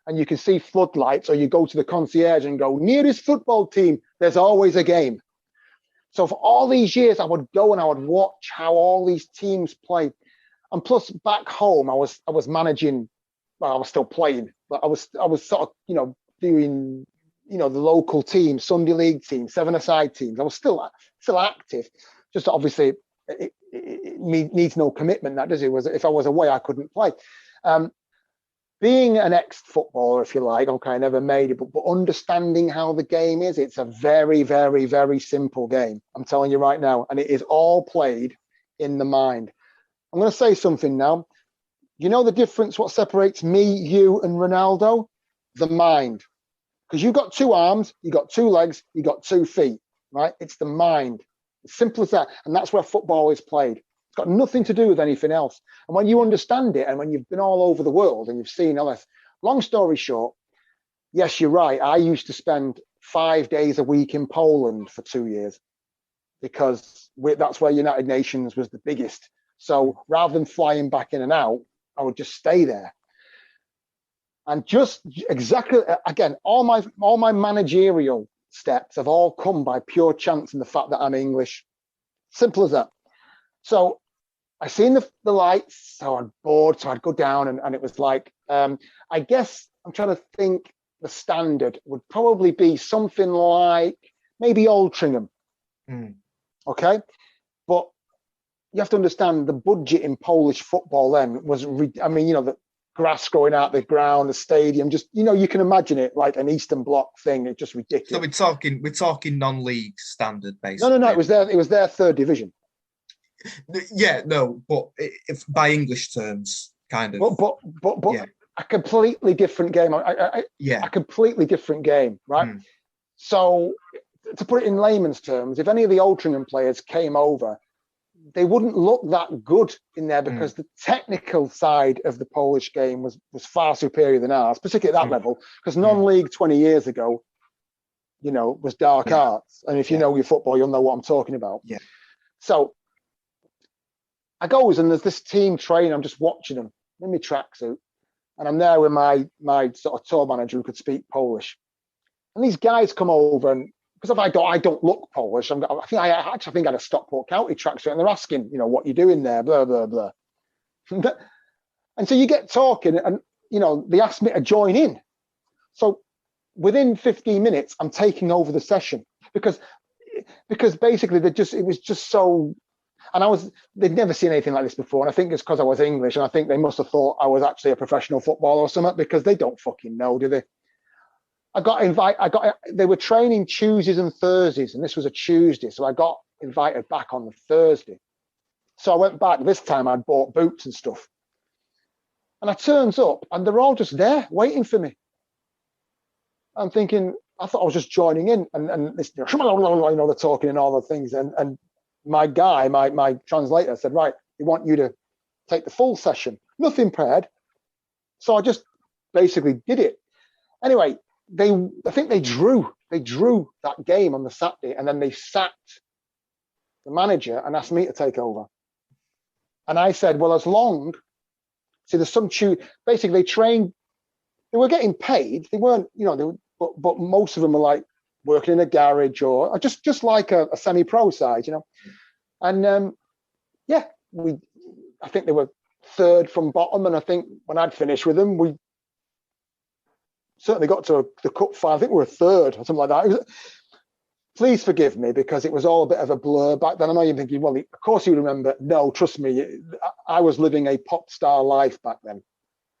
and you can see floodlights, or you go to the concierge and go, nearest football team, there's always a game. So for all these years, I would go and I would watch how all these teams play. And plus back home, I was managing, well, I was still playing, but I was sort of, doing, the local team, Sunday league team, 7-a-side teams. I was still active. Just obviously it needs no commitment, that does it? If I was away, I couldn't play. Being an ex-footballer, if you like, okay, I never made it, but understanding how the game is, it's a very, very, very simple game. I'm telling you right now, and it is all played in the mind. I'm going to say something now. You know the difference, what separates me, you, and Ronaldo? The mind. Because you've got 2 arms, you've got 2 legs, you've got 2 feet, right? It's the mind. As simple as that. And that's where football is played. It's got nothing to do with anything else. And when you understand it, and when you've been all over the world and you've seen all this, long story short, yes, you're right. I used to spend 5 days a week in Poland for 2 years because that's where United Nations was the biggest. So rather than flying back in and out, I would just stay there. And just exactly, again, all my managerial steps have all come by pure chance and the fact that I'm English. Simple as that. So I seen the lights, so I'm bored, so I'd go down and it was like, I guess I'm trying to think, the standard would probably be something like maybe Altrincham. Okay? But you have to understand the budget in Polish football then was, the grass growing out the ground, the stadium, just, you can imagine it like an Eastern Bloc thing. It's just ridiculous. So we're talking non-league standard, basically. No, it was their 3rd division. Yeah, no, but if by English terms, kind of. But yeah. A completely different game. A completely different game, right? So to put it in layman's terms, if any of the Altrincham players came over, they wouldn't look that good in there because the technical side of the Polish game was far superior than ours, particularly at that level, because non-league 20 years ago, was dark arts. And if you know your football, you'll know what I'm talking about. Yeah. So I goes and there's this team training. I'm just watching them in my tracksuit, and I'm there with my sort of tour manager who could speak Polish. And these guys come over, and because I don't look Polish, I think I had a Stockport County tracksuit, and they're asking, what you're doing there, blah blah blah. And so you get talking, and they asked me to join in. So within 15 minutes, I'm taking over the session because basically it was just so. And they'd never seen anything like this before. And I think it's because I was English. And I think they must have thought I was actually a professional footballer or something, because they don't fucking know, do they? They were training Tuesdays and Thursdays, and this was a Tuesday. So I got invited back on the Thursday. So I went back. This time I'd bought boots and stuff. And I turns up and they're all just there waiting for me. I'm thinking, I thought I was just joining in, and this, they're talking and all the things. And my guy, my translator said, right, we want you to take the full session. Nothing prepared. So I just basically did it. Anyway, I think they drew that game on the Saturday, and then they sacked the manager and asked me to take over. And I said, well, there's some basically they trained, they were getting paid. They weren't, but most of them were like working in a garage or just like a semi-pro side, And I think they were 3rd from bottom. And I think when I'd finished with them, we certainly got to the cup final. I think we were 3rd or something like that. Please forgive me, because it was all a bit of a blur back then. I know you're thinking, well, of course you remember. No, trust me, I was living a pop star life back then.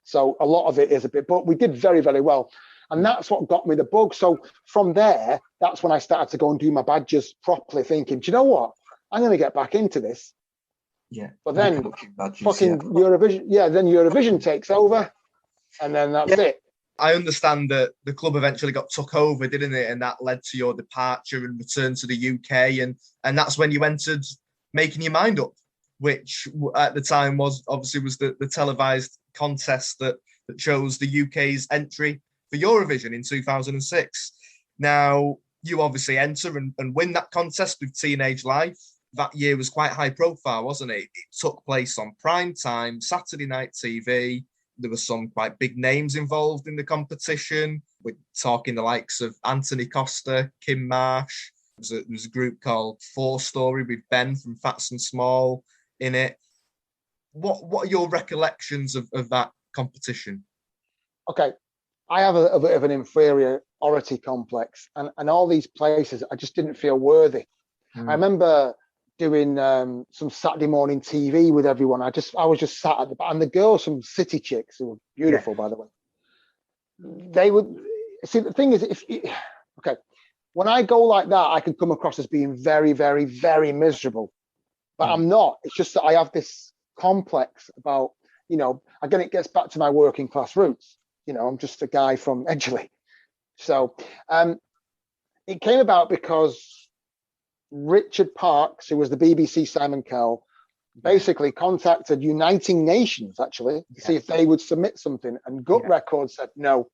So a lot of it is a bit, but we did very, very well. And that's what got me the bug. So from there, that's when I started to go and do my badges properly, thinking, do you know what? I'm going to get back into this. Yeah. But then Eurovision, then Eurovision takes over, and then that's it. I understand that the club eventually got took over, didn't it? And that led to your departure and return to the UK. And that's when you entered Making Your Mind Up, which at the time was the televised contest that chose the UK's entry for Eurovision in 2006. Now, you obviously enter and win that contest with Teenage Life. That year was quite high profile, wasn't it? It took place on prime time, Saturday night TV. There were some quite big names involved in the competition. We're talking the likes of Anthony Costa, Kim Marsh. There was a group called Four Story with Ben from Fats and Small in it. What are your recollections of that competition? Okay, I have a bit of an inferiority complex, and all these places I just didn't feel worthy. I remember doing some Saturday morning TV with everyone. I was just sat at the back, and the girls from City Chicks, who were beautiful, by the way, they would see. The thing is, when I go like that, I can come across as being very, very, very miserable, but I'm not. It's just that I have this complex about, again, it gets back to my working class roots. I'm just a guy from Edgeley. So it came about because Richard Parks, who was the BBC Simon Cowell, basically contacted Uniting Nations, actually, to see if they would submit something. And Gut Records said no.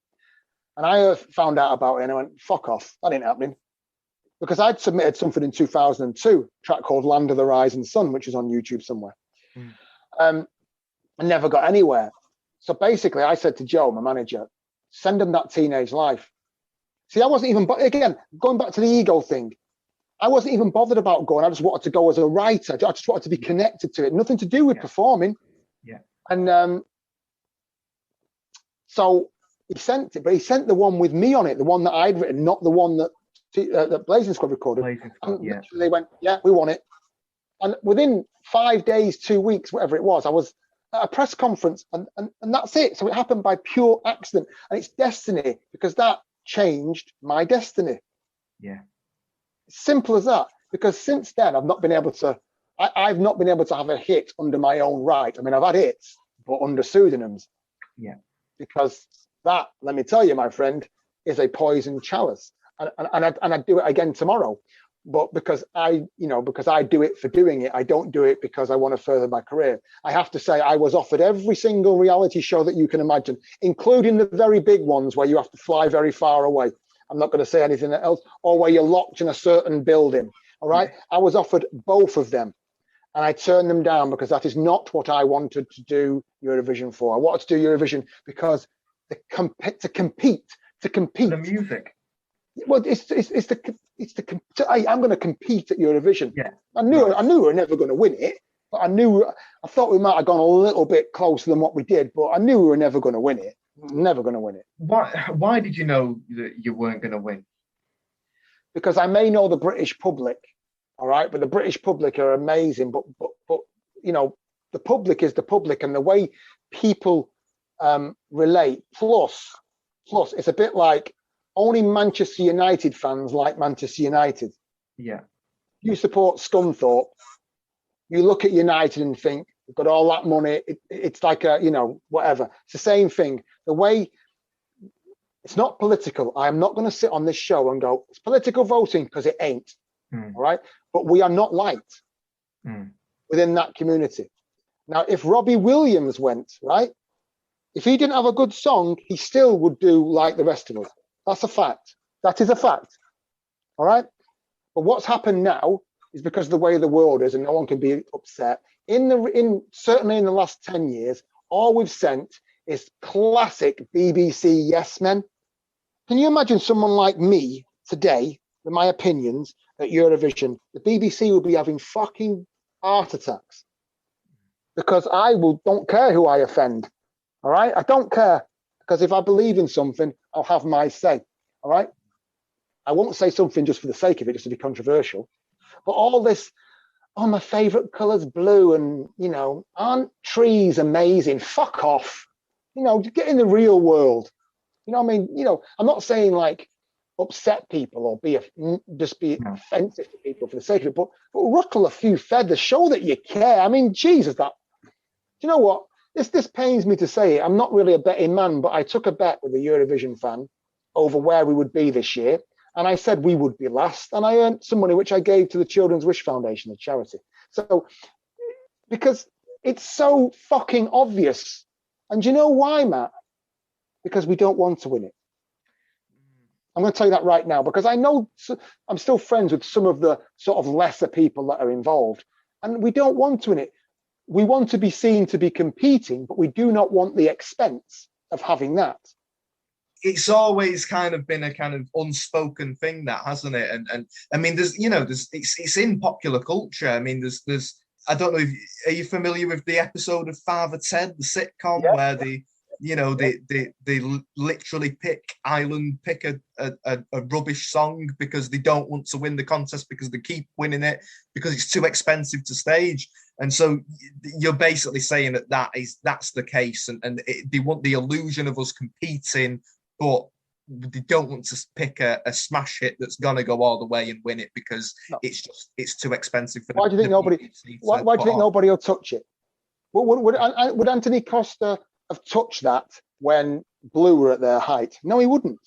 And I found out about it and I went, fuck off. That ain't happening. Because I'd submitted something in 2002, a track called Land of the Rising Sun, which is on YouTube somewhere. And never got anywhere. So basically, I said to Joe, my manager, send them that Teenage Life. See, I wasn't even, again, going back to the ego thing, I wasn't even bothered about going. I just wanted to go as a writer. I just wanted to be connected to it. Nothing to do with performing. Yeah. And so he sent it, but he sent the one with me on it, the one that I'd written, not the one that Blazing Squad recorded. They went, yeah, we want it. And within 5 days, 2 weeks, whatever it was, I was at a press conference, and that's it. So it happened by pure accident, and it's destiny, because that changed my destiny. Yeah. Simple as that. Because since then, I've not been able to have a hit under my own right. I mean, I've had hits, but under pseudonyms. Yeah. Because that, let me tell you, my friend, is a poison chalice. And I do it again tomorrow. But because I do it for doing it, I don't do it because I want to further my career. I have to say, I was offered every single reality show that you can imagine, including the very big ones where you have to fly very far away. I'm not going to say anything else, or where you're locked in a certain building. All right. Yeah. I was offered both of them, and I turned them down because that is not what I wanted to do Eurovision for. I wanted to do Eurovision because to compete. The music. Well, I'm going to compete at Eurovision. Yeah. I knew we were never going to win it, but I thought we might have gone a little bit closer than what we did, but I knew we were never going to win it. Never going to win it. Why did you know that you weren't going to win? Because I may know the British public, all right, but the British public are amazing. But the public is the public, and the way people relate. Plus, it's a bit like only Manchester United fans like Manchester United. Yeah. You support Scunthorpe, you look at United and think, we've got all that money. It's like whatever. It's the same thing. The way, it's not political. I am not going to sit on this show and go, it's political voting, because it ain't. All right. But we are not liked within that community. Now, if Robbie Williams went, right, if he didn't have a good song, he still would do like the rest of us. That's a fact. That is a fact. All right. But what's happened now is because of the way the world is, and no one can be upset. Certainly in the last 10 years, all we've sent is classic BBC yes men. Can you imagine someone like me today, with my opinions at Eurovision? The BBC will be having fucking heart attacks because don't care who I offend. All right, I don't care, because if I believe in something, I'll have my say. All right, I won't say something just for the sake of it, just to be controversial. But all this, oh, my favorite color's blue, and aren't trees amazing? Fuck off. Get in the real world. I mean, I'm not saying like upset people or be offensive to people for the sake of it, but ruffle a few feathers, show that you care. I mean, Jesus, do you know what? this pains me to say it. I'm not really a betting man, but I took a bet with a Eurovision fan over where we would be this year. And I said we would be last. And I earned some money, which I gave to the Children's Wish Foundation, the charity. So, because it's so fucking obvious. And do you know why, Matt? Because we don't want to win it. I'm going to tell you that right now, because I know I'm still friends with some of the sort of lesser people that are involved. And we don't want to win it. We want to be seen to be competing, but we do not want the expense of having that. It's always kind of been a kind of unspoken thing, that, hasn't it? And I mean, it's in popular culture. I mean, there's I don't know are you familiar with the episode of Father Ted, the sitcom, where they literally pick a rubbish song because they don't want to win the contest, because they keep winning it because it's too expensive to stage. And so you're basically saying that's the case, and they want the illusion of us competing, but they don't want to pick a smash hit that's gonna go all the way and win it because it's too expensive for. Why do you think nobody? Why do you think nobody will touch it? Would Anthony Costa have touched that when Blue were at their height? No, he wouldn't.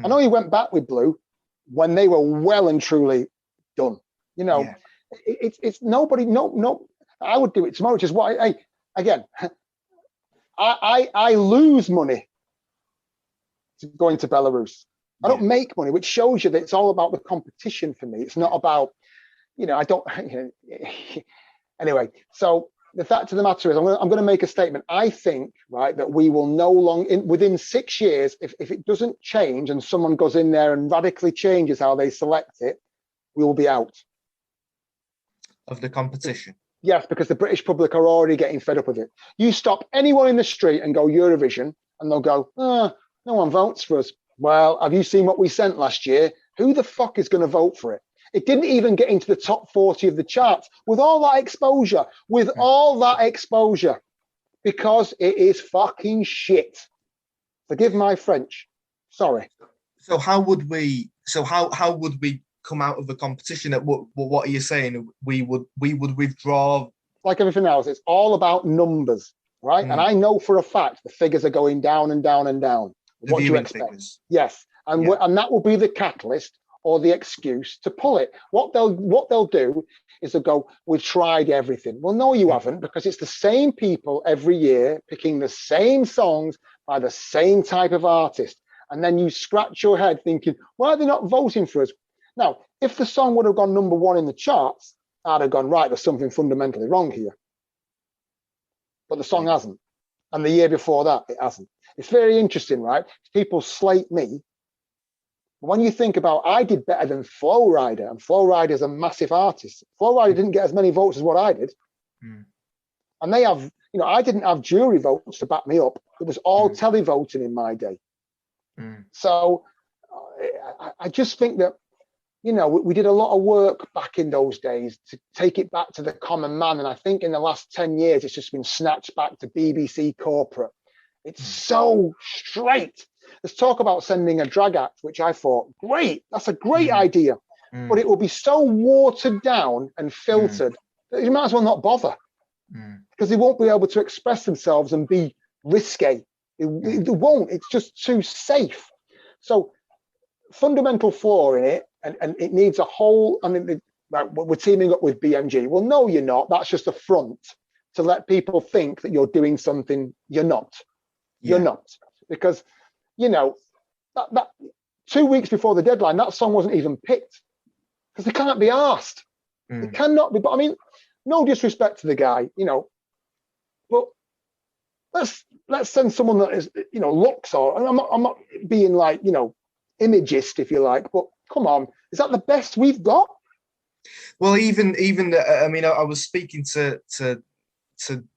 I know he went back with Blue when they were well and truly done. It's nobody. No. I would do it tomorrow, which is why I lose money going to Belarus. I don't make money, which shows you that it's all about the competition for me. It's not about, I don't. Anyway, so the fact of the matter is, I'm going to make a statement. I think, right, that we will no longer, within 6 years, if it doesn't change and someone goes in there and radically changes how they select it, we will be out of the competition. Yes, because the British public are already getting fed up with it. You stop anyone in the street and go Eurovision, and they'll go, no one votes for us. Well, have you seen what we sent last year? Who the fuck is going to vote for it? It didn't even get into the top 40 of the charts with all that exposure, because it is fucking shit. Forgive my French. Sorry. So how would we come out of the competition? What are you saying? We would withdraw? Like everything else, it's all about numbers, right? And I know for a fact the figures are going down and down and down. What do you expect? Figures. Yes, and that will be the catalyst or the excuse to pull it. What they'll do is they'll go, we've tried everything. Well, no, you haven't, because it's the same people every year picking the same songs by the same type of artist. And then you scratch your head thinking, why are they not voting for us? Now, if the song would have gone number one in the charts, I'd have gone, right, there's something fundamentally wrong here. But the song hasn't. And the year before that, it hasn't. It's very interesting, right? People slate me. When you think about, I did better than Flo Rida, and Flo Rida is a massive artist. Flo Rida didn't get as many votes as what I did. And they have, I didn't have jury votes to back me up. It was all televoting in my day. So I just think that, we did a lot of work back in those days to take it back to the common man. And I think in the last 10 years, it's just been snatched back to BBC corporate. It's so straight. Let's talk about sending a drag act, which I thought, great, that's a great idea. But it will be so watered down and filtered that you might as well not bother. Because they won't be able to express themselves and be risque. They won't. It's just too safe. So fundamental flaw in it, and it needs a whole, we're teaming up with BMG. Well, no, you're not. That's just a front to let people think that you're doing something you're not. You're not. Because, that 2 weeks before the deadline, that song wasn't even picked. Because they can't be asked. They cannot be. But I mean, no disrespect to the guy, but let's send someone that is, looks, or I'm not being like, imagist, if you like, but come on, is that the best we've got? Well, even I was speaking to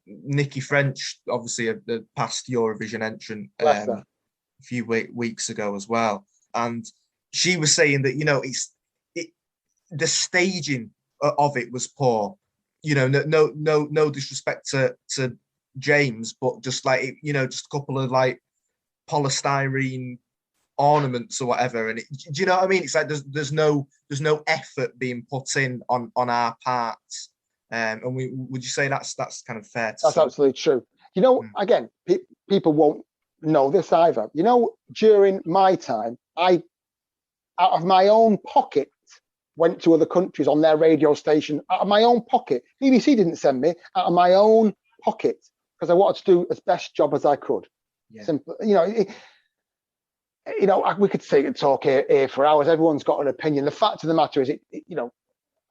Nikki French, obviously the past Eurovision entrant, a few weeks ago as well, and she was saying that the staging of it was poor. No disrespect to James, but just like just a couple of like polystyrene ornaments or whatever, and do you know what I mean? It's like there's no effort being put in on our parts, and would you say that's kind of fair? That's absolutely true. You know, again, people won't know this either. You know, during my time, I, out of my own pocket, went to other countries on their radio station out of my own pocket. BBC didn't send me, out of my own pocket, because I wanted to do as best job as I could. Yeah. Simple, we could sit and talk here for hours. Everyone's got an opinion. The fact of the matter is,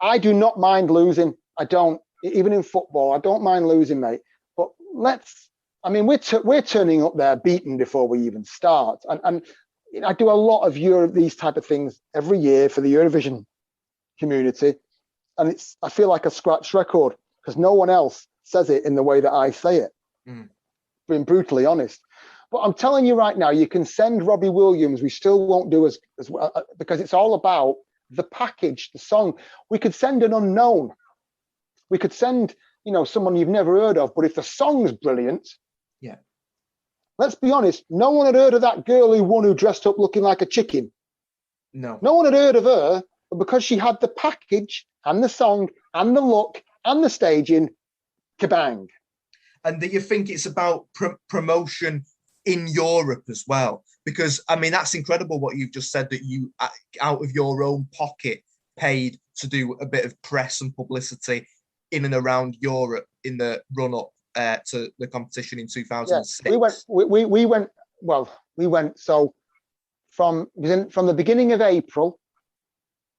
I do not mind losing. I don't, even in football, I don't mind losing, mate. But we're turning up there beaten before we even start. And I do a lot of these type of things every year for the Eurovision community. And I feel like a scratch record because no one else says it in the way that I say it. Being brutally honest. But I'm telling you right now, you can send Robbie Williams. We still won't do as well because it's all about the package, the song. We could send an unknown. We could send, someone you've never heard of. But if the song's brilliant, yeah. Let's be honest, no one had heard of that girl who dressed up looking like a chicken. No one had heard of her, but because she had the package and the song and the look and the staging, kabang. And do you think it's about promotion in Europe as well? Because, that's incredible what you've just said, that you, out of your own pocket, paid to do a bit of press and publicity in and around Europe in the run-up to the competition in 2006. Yeah, we went so from the beginning of April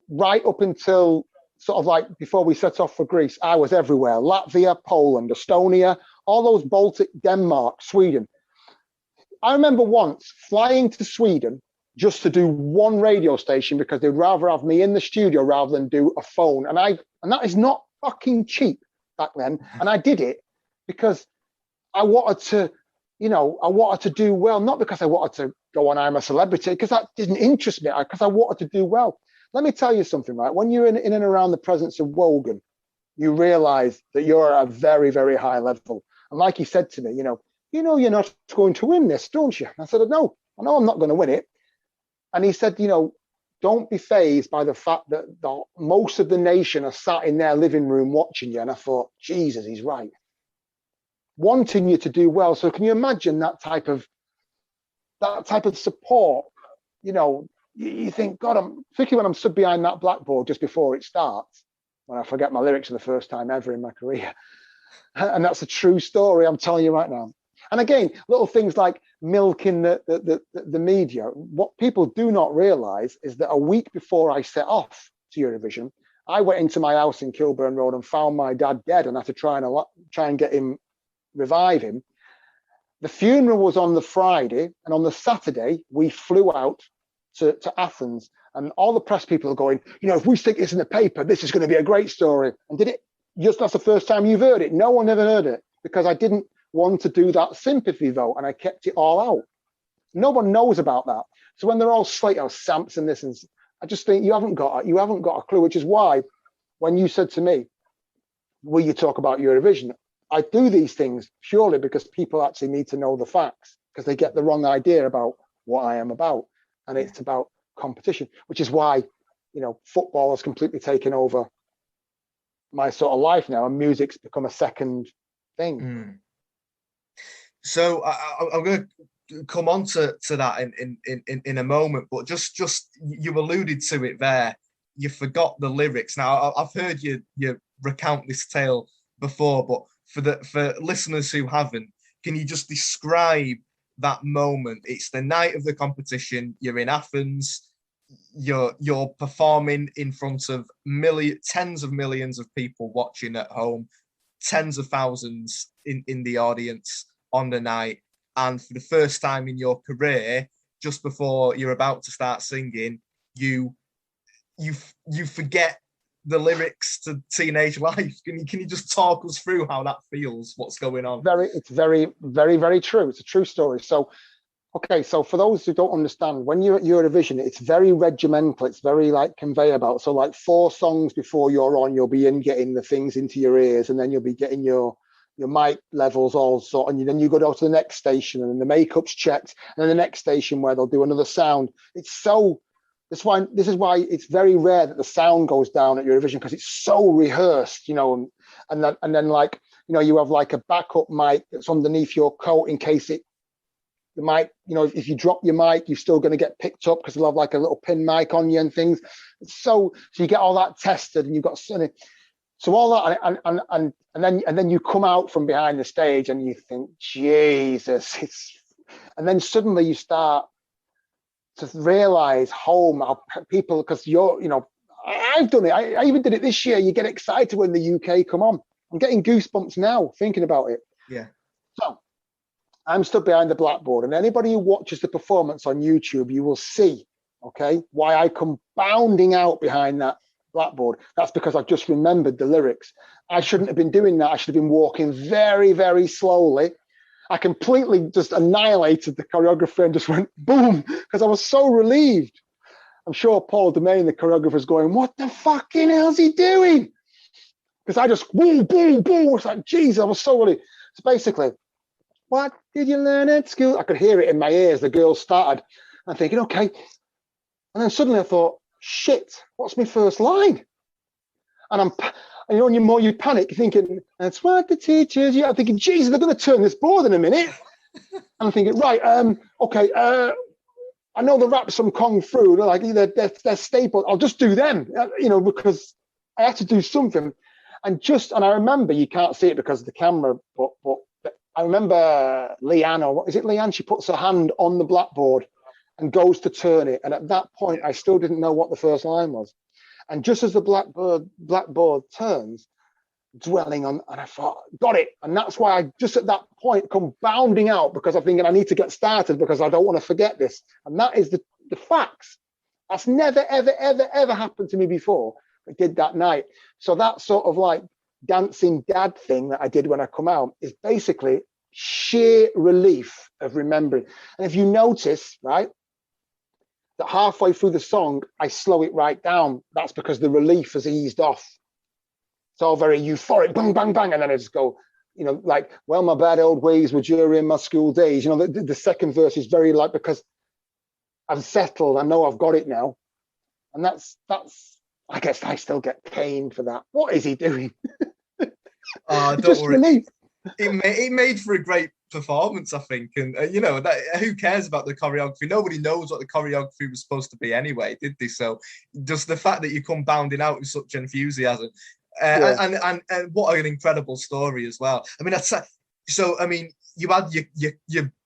right up until sort of like before we set off for Greece. I was everywhere: Latvia, Poland, Estonia, all those Baltic, Denmark, Sweden. I remember once flying to Sweden just to do one radio station because they'd rather have me in the studio rather than do a phone. And that is not fucking cheap back then. And I did it because I wanted to do well, not because I wanted to go on I'm a Celebrity, because that didn't interest me, because I wanted to do well. Let me tell you something, right? When you're in and around the presence of Wogan, you realize that you're at a very, very high level. And like he said to me, you're not going to win this, don't you? I said, no, I know I'm not going to win it. And he said, don't be fazed by the fact that most of the nation are sat in their living room watching you. And I thought, Jesus, he's right. Wanting you to do well. So can you imagine that type of support? You think, God, I'm thinking when I'm stood behind that blackboard just before it starts, when I forget my lyrics for the first time ever in my career. And that's a true story, I'm telling you right now. And again, little things like milking the media. What people do not realize is that a week before I set off to Eurovision, I went into my house in Kilburn Road and found my dad dead and had to try and get him, revive him. The funeral was on the Friday, and on the Saturday, we flew out to Athens. And all the press people are going, if we stick this in the paper, this is going to be a great story. And did it? Just that's the first time you've heard it. No one ever heard it because I didn't want to do that sympathy vote, and I kept it all out. No one knows about that. So when they're all slating, Sampson, this, and I just think you haven't got a clue. Which is why, when you said to me, "Will you talk about Eurovision?" I do these things purely because people actually need to know the facts, because they get the wrong idea about what I am about, and it's about competition. Which is why, football has completely taken over my sort of life now, and music's become a second thing. So I'm going to come on to that in a moment, but just you alluded to it there. You forgot the lyrics. Now I've heard you recount this tale before, but for listeners who haven't, can you just describe that moment? It's the night of the competition. You're in Athens. You're performing in front of tens of millions of people watching at home, tens of thousands in the audience on the night, and for the first time in your career, just before you're about to start singing, you forget the lyrics to Teenage Life. Can you just talk us through how that feels? What's going on? It's very, very, very true. It's a true story. So, okay, so for those who don't understand, when you're at Eurovision, it's very regimental. It's very like conveyor belt. So like 4 songs before you're on, you'll be getting the things into your ears, and then you'll be getting your mic levels all sort, and then you go down to the next station, and then the makeup's checked, and then the next station where they'll do another sound. This is why it's very rare that the sound goes down at Eurovision, because it's so rehearsed, and then like, you have like a backup mic that's underneath your coat in case the mic, if you drop your mic, you're still going to get picked up because they'll have like a little pin mic on you and things. So you get all that tested, and you've got so all that, and then you come out from behind the stage and you think, Jesus, and then suddenly you start to realize how people, because I've done it. I even did it this year. You get excited when the UK come on. I'm getting goosebumps now thinking about it. Yeah. So I'm stood behind the blackboard, and anybody who watches the performance on YouTube, you will see, okay, why I come bounding out behind that blackboard. That's because I've just remembered the lyrics. I shouldn't have been doing that. I should have been walking very, very slowly. I completely just annihilated the choreographer and just went boom, because I was so relieved. I'm sure Paul Domain, the choreographer, is going, what the fucking hell's he doing? Because I just, boom, boom, boom. It's like, geez, I was so relieved. So basically, what did you learn at school? I could hear it in my ears. The girls started. I'm thinking, okay. And then suddenly I thought, shit, what's my first line? And the more you panic, you're thinking, that's what the teachers, I'm thinking, Jesus, they're going to turn this board in a minute. And I'm thinking, right, okay, I know the raps from Kung Fu, they're staple. I'll just do them, because I had to do something. And I remember, you can't see it because of the camera, but I remember Leanne, or what is it, Leanne? She puts her hand on the blackboard and goes to turn it. And at that point, I still didn't know what the first line was. And just as the blackboard turns, dwelling on, and I thought, got it. And that's why I just at that point come bounding out, because I'm thinking I need to get started because I don't want to forget this. And that is the facts. That's never, ever, ever, ever happened to me before. I did that night. So that sort of like dancing dad thing that I did when I come out is basically sheer relief of remembering. And if you notice, right, that halfway through the song, I slow it right down. That's because the relief has eased off. It's all very euphoric, bang, bang, bang. And then I just go, like, well, my bad old ways were during my school days. The second verse is very like, because I've settled, I know I've got it now. And that's, I guess I still get pain for that. What is he doing? Don't just worry. relief. It made for a great performance, I think. And, who cares about the choreography? Nobody knows what the choreography was supposed to be anyway, did they? So just the fact that you come bounding out with such enthusiasm. And what an incredible story as well. I mean, you had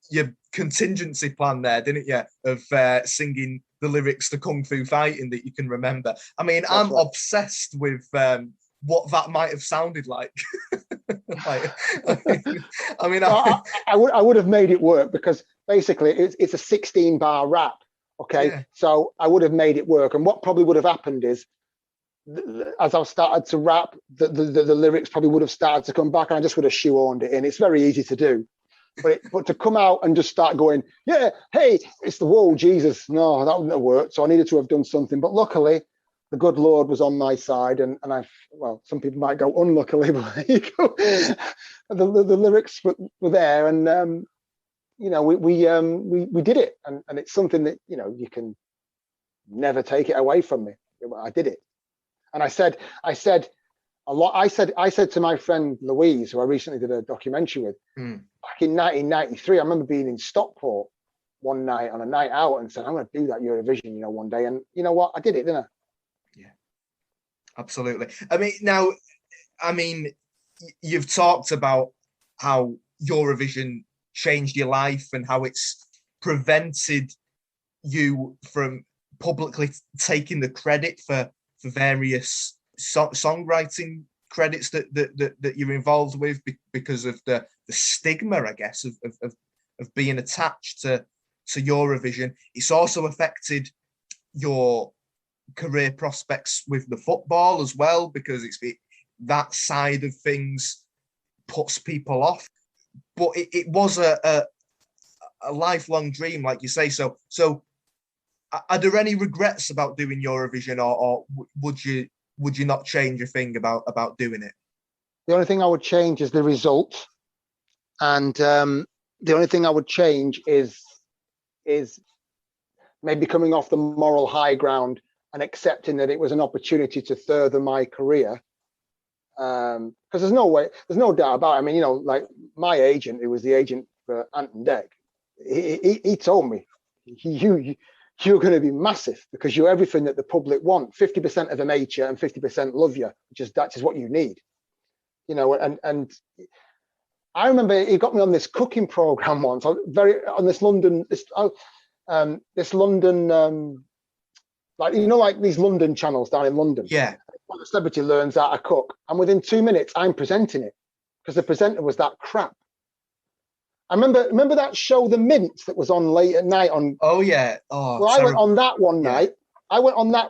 your contingency plan there, didn't you, of singing the lyrics to Kung Fu Fighting that you can remember. I mean, I'm obsessed with what that might have sounded like. I would have made it work, because basically it's a 16-bar rap. Okay, yeah. So I would have made it work, and what probably would have happened is, as I started to rap, the lyrics probably would have started to come back, and I just would have shoehorned it in. It's very easy to do, but to come out and just start going, yeah, hey, it's the whoa, Jesus, no, that wouldn't have worked. So I needed to have done something. But luckily, the good Lord was on my side, and some people might go unluckily, but there you go. The lyrics were there, and we did it, and it's something that you can never take it away from me. I did it. And I said a lot. I said to my friend Louise, who I recently did a documentary with, back in 1993, I remember being in Stockport one night on a night out and said, I'm going to do that Eurovision, one day. And you know what? I did it, didn't I? Yeah, absolutely. I mean, you've talked about how Eurovision changed your life and how it's prevented you from publicly taking the credit for various songwriting credits that you're involved with, because of the stigma, I guess, of being attached to Eurovision. It's also affected your career prospects with the football as well, because that side of things puts people off. But it was a lifelong dream, like you say. So are there any regrets about doing Eurovision, or would you not change a thing about doing it? The only thing I would change is the result, and the only thing I would change is maybe coming off the moral high ground and accepting that it was an opportunity to further my career, Because there's no doubt about it. I mean, like my agent, who was the agent for Ant and Dec, he told me, you're going to be massive because you're everything that the public want. 50% of them hate you and 50% love you, that is what you need. And I remember he got me on this cooking program once, this London, like like these London channels down in London. Yeah. A celebrity learns how to cook, and within 2 minutes, I'm presenting it because the presenter was that crap. I remember that show, The Mint, that was on late at night on. Oh yeah. Oh. Well, I went on that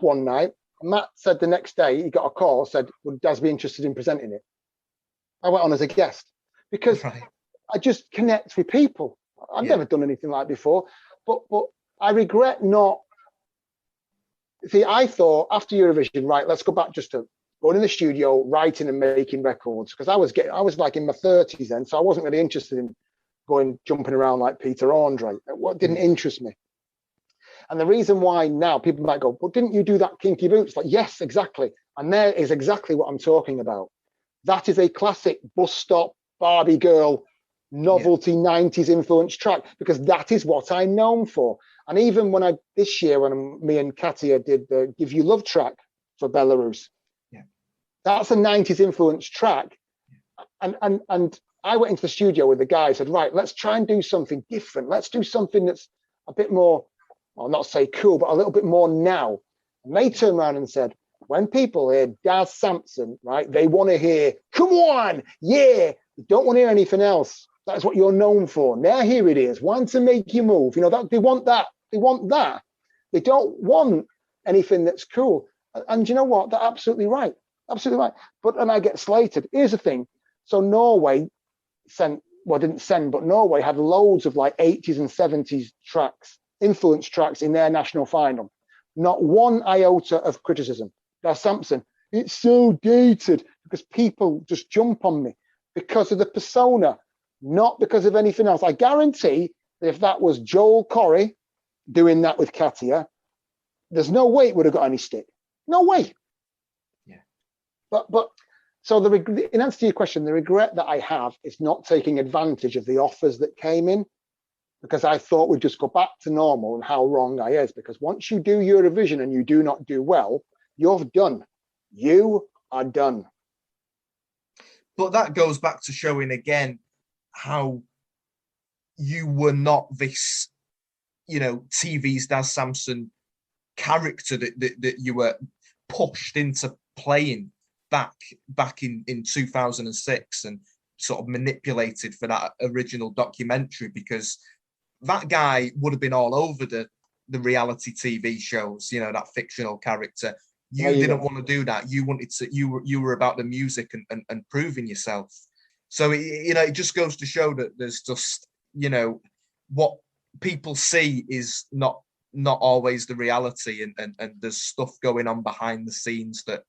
one night. Matt said the next day he got a call, said, "Would Daz be interested in presenting it?" I went on as a guest because I just connect with people. I've never done anything like before, but I regret not. See, I thought after Eurovision, right, let's go back just to going in the studio, writing and making records, because I was like in my 30s then, so I wasn't really interested in jumping around like Peter Andre. What didn't interest me. And the reason why now people might go, but didn't you do that Kinky Boots? Like, yes, exactly. And there is exactly what I'm talking about. That is a classic bus stop, Barbie girl, novelty 90s influence track, because that is what I'm known for. And even when this year, when me and Katia did the Give You Love track for Belarus, that's a 90s influence track. And I went into the studio with the guys, said, right, let's try and do something different. Let's do something that's a bit more, I'll not say cool, but a little bit more now. And they turned around and said, when people hear Daz Sampson, right, they want to hear, come on, yeah, they don't want to hear anything else. That's what you're known for. Now here it is, want to make you move. That they want that. They want that. They don't want anything that's cool. And you know what? They're absolutely right. Absolutely right. And I get slated. Here's the thing. So Norway Norway had loads of like 80s and 70s tracks, influence tracks in their national final. Not one iota of criticism. Daz Sampson, it's so dated, because people just jump on me because of the persona, not because of anything else. I guarantee that if that was Joel Corey doing that with Katia, there's no way it would have got any stick. No way. Yeah. But so in answer to your question, the regret that I have is not taking advantage of the offers that came in, because I thought we'd just go back to normal, and how wrong I is. Because once you do Eurovision and you do not do well, you're done. You are done. But that goes back to showing again how you were not this, TV's Daz Sampson character that you were pushed into playing back in 2006 and sort of manipulated for that original documentary, because that guy would have been all over the reality TV shows, that fictional character. You didn't want to do that. You wanted to, you were about the music and proving yourself. So, it just goes to show that there's just, what people see is not always the reality, and there's stuff going on behind the scenes that's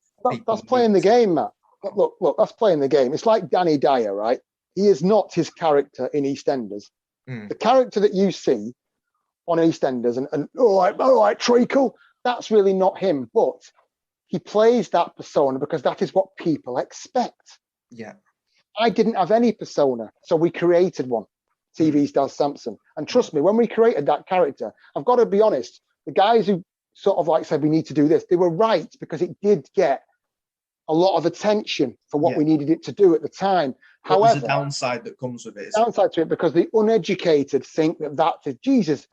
playing the game, Matt. Look, that's playing the game. It's like Danny Dyer, right? He is not his character in EastEnders. The character that you see on EastEnders and all right, treacle, that's really not him. But he plays that persona because that is what people expect. Yeah. I didn't have any persona, so we created one. TV's Daz Sampson. And trust me, when we created that character, I've got to be honest, the guys who sort of like said we need to do this, they were right, because it did get a lot of attention for what we needed it to do at the time. However, there's a downside that comes with it. Downside to it, because the uneducated think that is Jesus.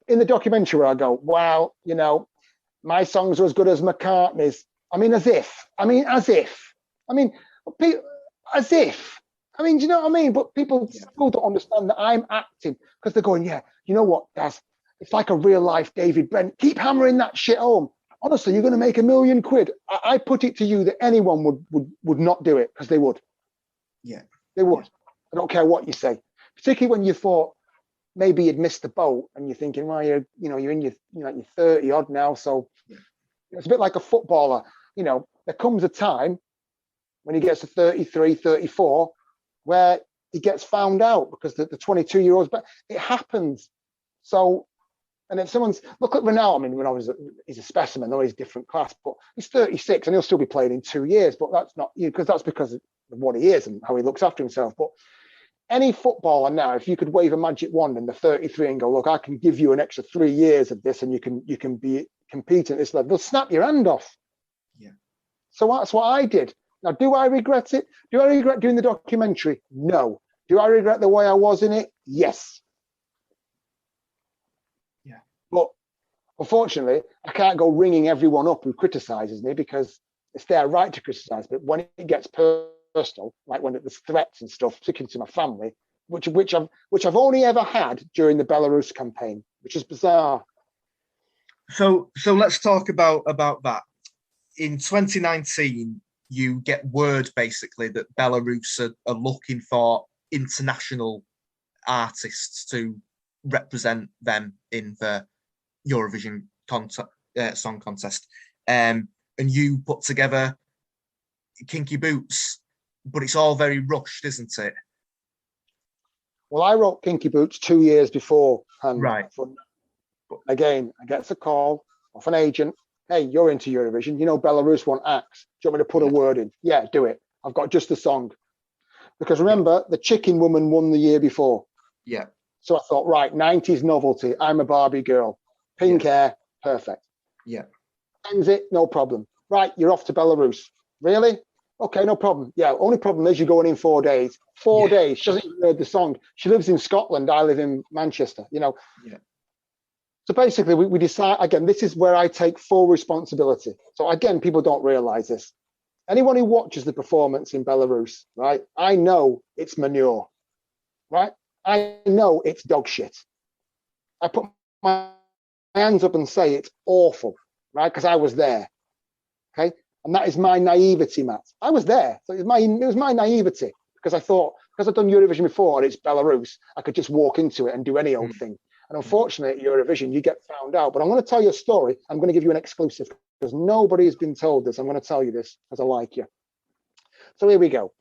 In the documentary where I go, wow, my songs are as good as McCartney's. As if. Do you know what I mean? But people still don't understand that I'm acting, because they're going, you know what, Daz? It's like a real life David Brent. Keep hammering that shit home. Honestly, you're going to make £1 million. I put it to you that anyone would not do it, because they would. Yeah, they would. I don't care what you say. Particularly when you thought maybe you'd missed the boat, and you're thinking, well, you're in your 30 odd now, so it's a bit like a footballer. There comes a time when he gets to 33, 34, where he gets found out because the 22-year-olds. But it happens. So And if someone's look at Ronaldo, I mean, Ronaldo's he's a specimen, though he's a different class, but he's 36 and he'll still be playing in 2 years. But that's not because of what he is and how he looks after himself. But any footballer now, if you could wave a magic wand and they're 33 and go, look, I can give you an extra 3 years of this, and you can be competing at this level, they'll snap your hand off. Yeah. So that's what I did. Now, do I regret it? Do I regret doing the documentary? No. Do I regret the way I was in it? Yes. Yeah. But unfortunately, I can't go ringing everyone up who criticizes me, because it's their right to criticize. But when it gets personal, like when there's threats and stuff, particularly to my family, which I've only ever had during the Belarus campaign, which is bizarre. So let's talk about that. In 2019, you get word basically that Belarus are looking for international artists to represent them in the Eurovision Song Contest, and you put together Kinky Boots, but it's all very rushed, isn't it? Well, I wrote Kinky Boots 2 years before, and right. Again, I get a call off an agent. Hey, you're into Eurovision. You know Belarus want acts. Do you want me to put a word in? Yeah, do it. I've got just the song. Because remember, the Chicken Woman won the year before. Yeah. So I thought, right, 90s novelty. I'm a Barbie girl. Pink hair, perfect. Yeah. Ends it, no problem. Right, you're off to Belarus. Really? Okay, no problem. Yeah, only problem is you're going in 4 days. 4 days. She hasn't even heard the song. She lives in Scotland. I live in Manchester, you know. Yeah. So basically, we decide, again, this is where I take full responsibility. So again, people don't realize this. Anyone who watches the performance in Belarus, right, I know it's manure, right? I know it's dog shit. I put my hands up and say it's awful, right? Because I was there, okay? And that is my naivety, Matt. I was there. So it was my naivety, because I thought, because I've done Eurovision before and it's Belarus, I could just walk into it and do any old thing. And unfortunately, at Eurovision, you get found out. But I'm going to tell you a story. I'm going to give you an exclusive, because nobody has been told this. I'm going to tell you this because I like you. So here we go.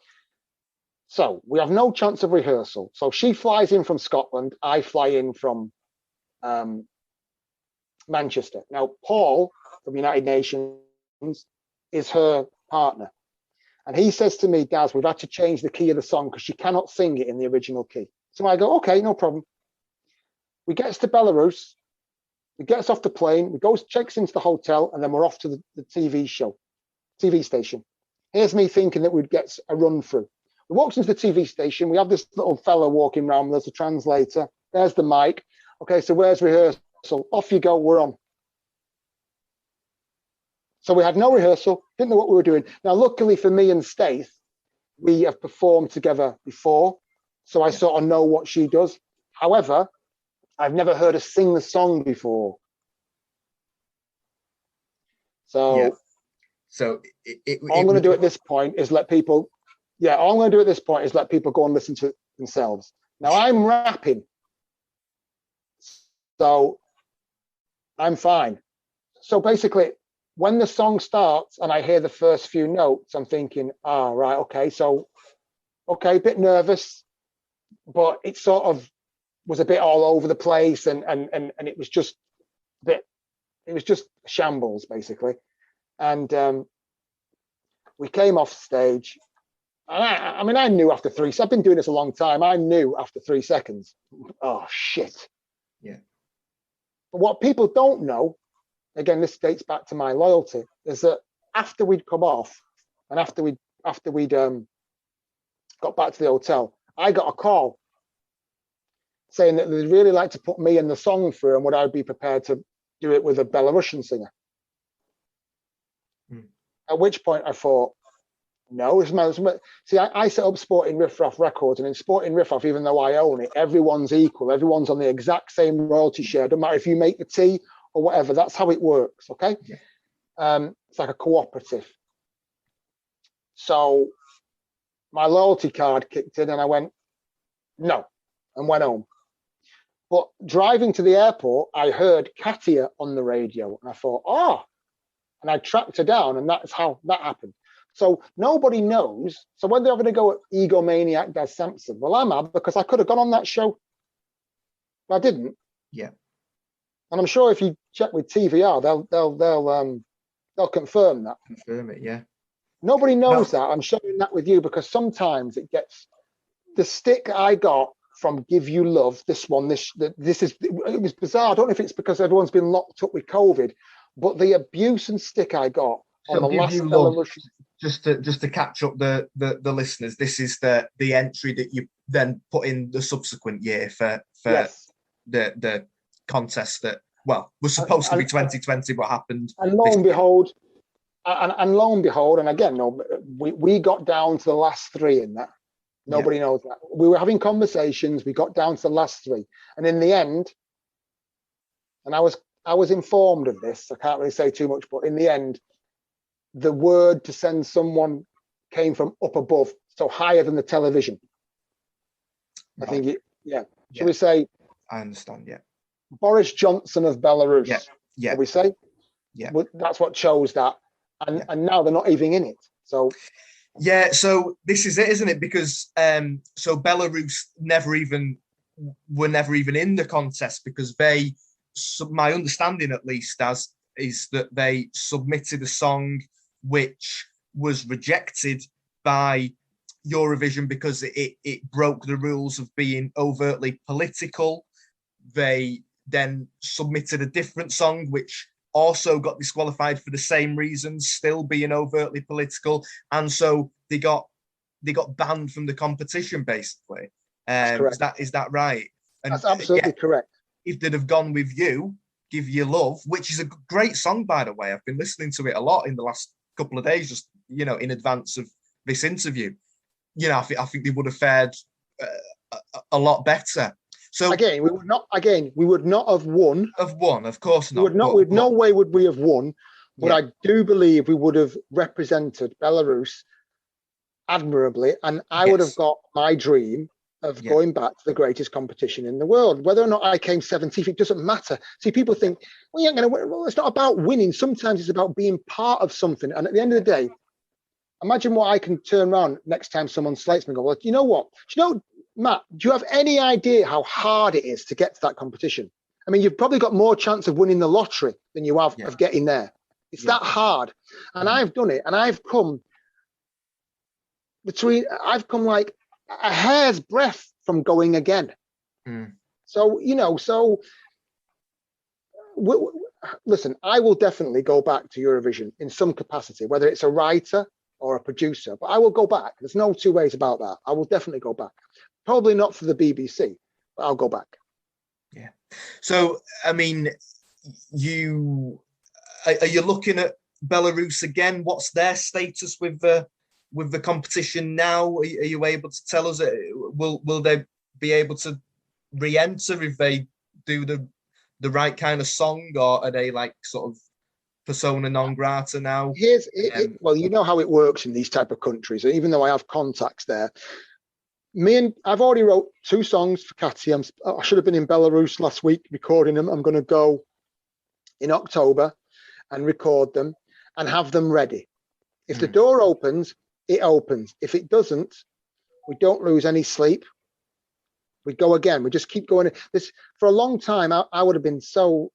So we have no chance of rehearsal. So she flies in from Scotland. I fly in from Manchester. Now, Paul from United Nations is her partner. And he says to me, Daz, we've had to change the key of the song because she cannot sing it in the original key. So I go, okay, no problem. We gets to Belarus, we gets off the plane, we goes, checks into the hotel, and then we're off to the TV station. Here's me thinking that we'd get a run through. We walks into the TV station, we have this little fella walking around, there's a translator, there's the mic. Okay, so where's rehearsal? Off you go, we're on. So we had no rehearsal, didn't know what we were doing. Now, luckily for me and Staith, we have performed together before, so I sort of know what she does. However, I've never heard her sing the song before. So, all I'm going to do at this point is let people, all I'm going to do at this point is let people go and listen to it themselves. Now, I'm rapping, so I'm fine. So basically, when the song starts and I hear the first few notes, I'm thinking, right, okay, a bit nervous, but it sort of was a bit all over the place, and it was just shambles basically. And we came off stage. I mean, I knew after I've been doing this a long time. I knew after 3 seconds, oh shit. Yeah. But what people don't know, again, this dates back to my loyalty, is that after we'd come off and after we'd got back to the hotel, I got a call saying that they'd really like to put me in the song through, and would I be prepared to do it with a Belarusian singer? At which point I thought, no. See, I set up Sporting Riff Raff Records, and in Sporting Riff Raff, even though I own it, everyone's equal. Everyone's on the exact same royalty share. Doesn't matter if you make the tea or whatever. That's how it works, okay? Yeah. It's like a cooperative. So my loyalty card kicked in, and I went, no, and went home. But driving to the airport, I heard Katia on the radio, and I thought, and I tracked her down, and that's how that happened. So nobody knows. So when they're having to go at egomaniac Daz Sampson, well, I'm mad because I could have gone on that show, but I didn't. Yeah. And I'm sure if you check with TVR, they'll confirm that. Confirm it, yeah. Nobody knows that. I'm sharing that with you because sometimes it gets the stick I got from Give You Love. This it was bizarre. I don't know if it's because everyone's been locked up with COVID, but the abuse and stick I got on the last Belarusian. Just to catch up the listeners, this is the entry that you then put in the subsequent year for Yes. the contest that was supposed to be 2020, but happened. And lo and behold, and again, no, we got down to the last three in that. Nobody knows that. We were having conversations. We got down to the last three, and in the end, and I was informed of this. I can't really say too much, but in the end, the word to send someone came from up above, so higher than the television. Right. I think Should we say? I understand. Yeah. Boris Johnson of Belarus. Yeah. Shall we say? Yeah. That's what chose that, and now they're not even in it. So. Yeah, so this is it, isn't it? Because so Belarus were never even in the contest because my understanding at least is that they submitted a song which was rejected by Eurovision because it broke the rules of being overtly political. They then submitted a different song which also got disqualified for the same reasons, still being overtly political, and so they got banned from the competition. Basically, is that right? And that's absolutely correct. If they'd have gone with You, Give You Love, which is a great song, by the way, I've been listening to it a lot in the last couple of days, just in advance of this interview. I think they would have fared a lot better. So again, we would not have won. Of course not. No way would we have won. But I do believe we would have represented Belarus admirably, and I would have got my dream of going back to the greatest competition in the world. Whether or not I came 17th, it doesn't matter. See, people think, well, you ain't going to win. Well, it's not about winning. Sometimes it's about being part of something. And at the end of the day, imagine what I can turn around next time someone slates me and go, well, you know what? Matt, do you have any idea how hard it is to get to that competition? I mean, you've probably got more chance of winning the lottery than you have of getting there. It's that hard. And I've done it. And I've come like a hair's breadth from going again. So, listen, I will definitely go back to Eurovision in some capacity, whether it's a writer or a producer, but I will go back. There's no two ways about that. I will definitely go back. Probably not for the BBC, but I'll go back. Yeah. So, I mean, are you looking at Belarus again? What's their status with the competition now? Are you able to tell us? Will they be able to re-enter if they do the right kind of song, or are they like sort of persona non grata now? Well, you know how it works in these type of countries. Even though I have contacts there, I've already wrote 2 songs for Katy. I should have been in Belarus last week recording them. I'm going to go in October and record them and have them ready. If the door opens, it opens. If it doesn't, we don't lose any sleep. We go again. We just keep going. This for a long time. I would have been so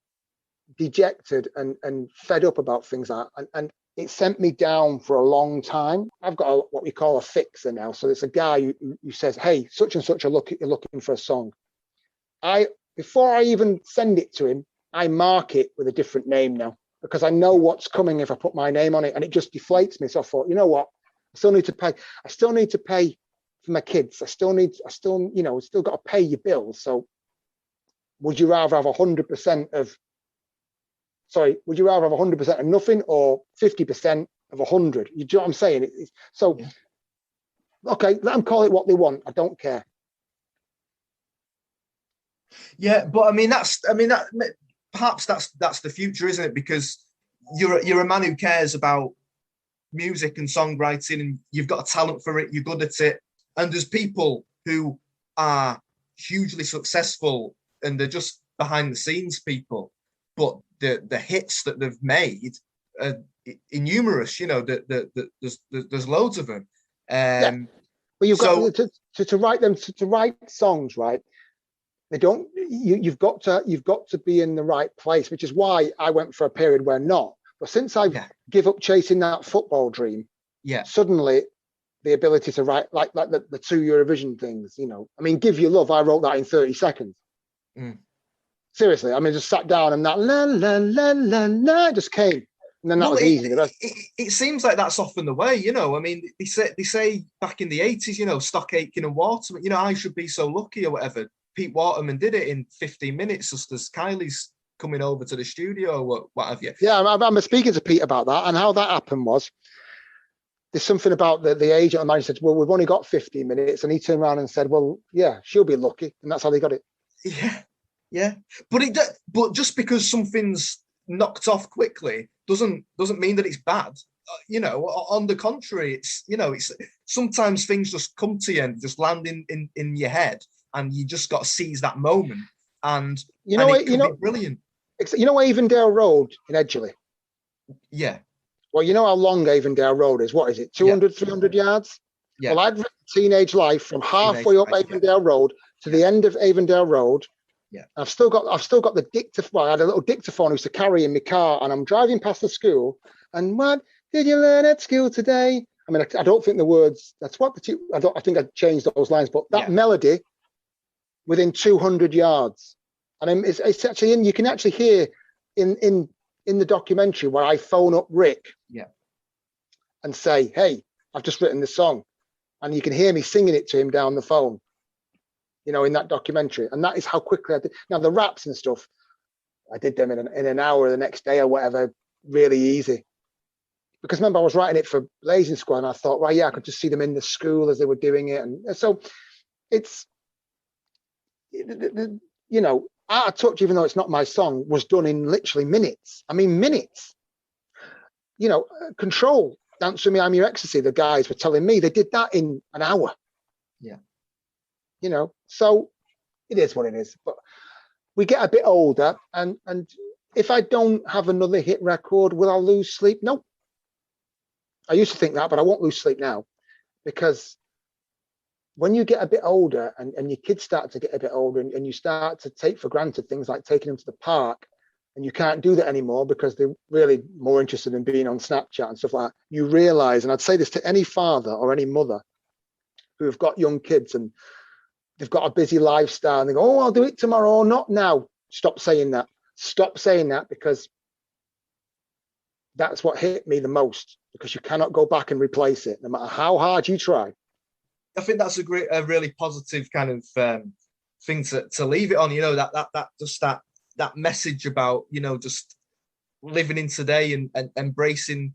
dejected and fed up about things like that, and it sent me down for a long time. I've got what we call a fixer now. So there's a guy who says, hey, such and such you're looking for a song. Before I even send it to him, I mark it with a different name now, because I know what's coming if I put my name on it, and it just deflates me. So I thought, you know what? I still need to pay for my kids. I still got to pay your bills. So would you rather have 100% of nothing or 50% of 100? You know what I'm saying? Okay, let them call it what they want. I don't care. Yeah, but perhaps that's the future, isn't it? Because you're a man who cares about music and songwriting, and you've got a talent for it. You're good at it, and there's people who are hugely successful and they're just behind the scenes people, but the hits that they've made are innumerous. There's loads of them. But you've got to write songs, right? They don't. You've got to be in the right place, which is why I went for a period where not. But since I give up chasing that football dream, suddenly the ability to write like the two Eurovision things, you know. I mean, Give You Love, I wrote that in 30 seconds. Seriously, I mean, just sat down and that la la la la la just came, and then that was easy. It seems like that's often the way, you know. I mean, they say back in the 80s, you know, Stock Aitken and Waterman, you know, I should be so lucky or whatever. Pete Waterman did it in 15 minutes, just as Kylie's coming over to the studio or what have you. Yeah, I'm speaking to Pete about that, and how that happened was there's something about the agent and manager said, well, we've only got 15 minutes, and he turned around and said, well, yeah, she'll be lucky, and that's how they got it. Yeah, but just because something's knocked off quickly doesn't mean that it's bad. You know, on the contrary, it's, you know, it's sometimes things just come to you and just land in your head, and you just got to seize that moment. And you know, it can be brilliant. You know Avondale Road in Edgeley? Yeah. Well, you know how long Avondale Road is? What is it? 200, 300 yards? Yeah. Well, I'd written Teenage Life from halfway up Avondale Road to the end of Avondale Road. Yeah. I've still got the dictaphone. Well, I had a little dictaphone I used to carry in my car, and I'm driving past the school. And what did you learn at school today? I mean, I don't think the words. That's what I think I changed those lines, but that melody within 200 yards, and it's actually you can actually hear in the documentary where I phone up Rick, and say, "Hey, I've just written this song," and you can hear me singing it to him down the phone. You know, in that documentary, and that is how quickly I did. Now the raps and stuff, I did them in an hour the next day or whatever, really easy. Because remember, I was writing it for Blazing Squad, and I thought, right, yeah, I could just see them in the school as they were doing it, and so it's, you know, Out of Touch, even though it's not my song, was done in literally minutes. I mean, minutes. You know, Control, Dance With Me, I'm Your Ecstasy, the guys were telling me they did that in an hour. Yeah. You know, so it is what it is. But we get a bit older, and if I don't have another hit record, will I lose sleep? No. I used to think that, but I won't lose sleep now, because when you get a bit older and your kids start to get a bit older, and you start to take for granted things like taking them to the park, and you can't do that anymore because they're really more interested in being on Snapchat and stuff like that, you realize, and I'd say this to any father or any mother who have got young kids and they've got a busy lifestyle, and they go, oh, I'll do it tomorrow, or not now. Stop saying that. Stop saying that, because that's what hit me the most, because you cannot go back and replace it, no matter how hard you try. I think that's a really positive kind of thing to leave it on. You know, that message about, you know, just living in today and embracing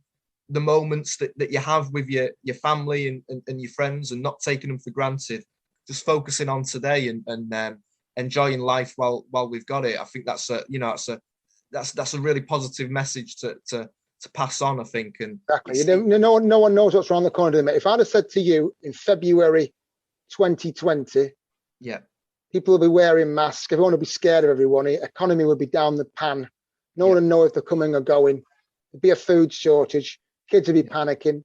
the moments that you have with your family and your friends, and not taking them for granted. Just focusing on today and enjoying life while we've got it. I think that's a really positive message to pass on, I think. And exactly, no one knows what's around the corner. If I'd have said to you in February 2020, people will be wearing masks, everyone will be scared of everyone, the economy will be down the pan, no one will know if they're coming or going, there'd be a food shortage, kids would be panicking,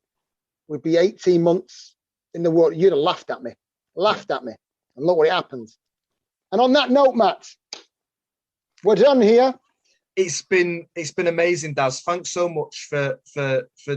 we'd be 18 months in the water, you'd have laughed at me, and look what happened. And on that note, Matt, we're done here. It's been amazing, Daz. Thanks so much for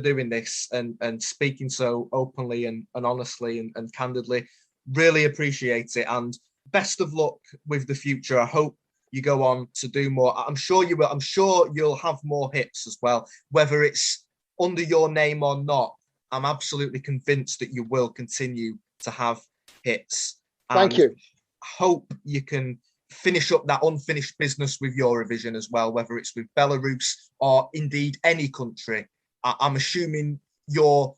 doing this and speaking so openly and honestly and candidly. Really appreciate it, and best of luck with the future. I hope you go on to do more. I'm sure you will. I'm sure you'll have more hits as well, whether it's under your name or not. I'm absolutely convinced that you will continue to have hits. Thank you. Hope you can finish up that unfinished business with Eurovision as well, whether it's with Belarus or indeed any country. I'm assuming you're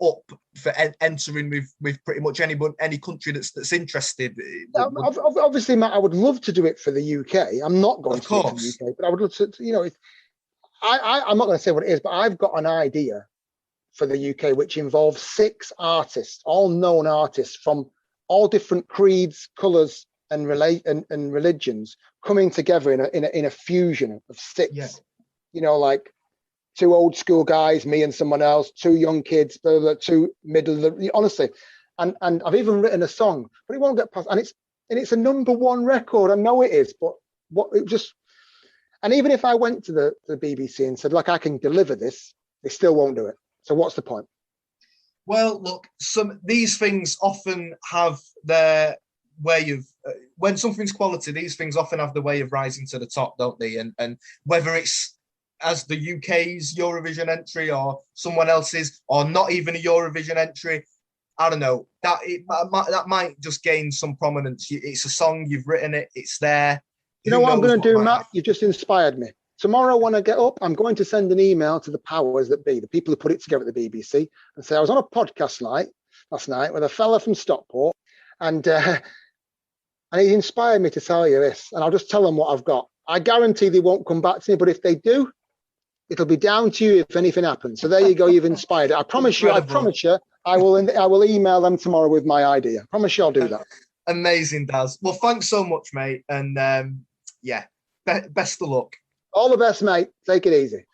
up for entering with pretty much any country that's interested. Obviously, Matt, I would love to do it for the UK. I'm not going to do it for the UK, but I would love to. You know, I'm not going to say what it is, but I've got an idea for the UK which involves 6 artists, all known artists from all different creeds, colours, and religions coming together in a fusion of 6. Yeah. You know, like 2 old school guys, me and someone else, 2 young kids, blah, blah, 2 middle. Honestly, and I've even written a song, but it won't get past. And and it's a #1 record. I know it is, but what it just, and even if I went to the BBC and said, look, I can deliver this, they still won't do it. So what's the point? Well, look, these things often have their way of, when something's quality, these things often have the way of rising to the top, don't they? And whether it's as the UK's Eurovision entry or someone else's, or not even a Eurovision entry, I don't know, that might just gain some prominence. It's a song, you've written it, it's there. You know what I'm going to do, Matt? You've just inspired me. Tomorrow when I get up, I'm going to send an email to the powers that be, the people who put it together at the BBC, and say I was on a podcast last night with a fella from Stockport, and he inspired me to tell you this, and I'll just tell them what I've got. I guarantee they won't come back to me, but if they do, it'll be down to you if anything happens. So there you go, you've inspired it. I promise you, I will email them tomorrow with my idea. I promise you I'll do that. Amazing, Daz. Well, thanks so much, mate, and best of luck. All the best, mate. Take it easy.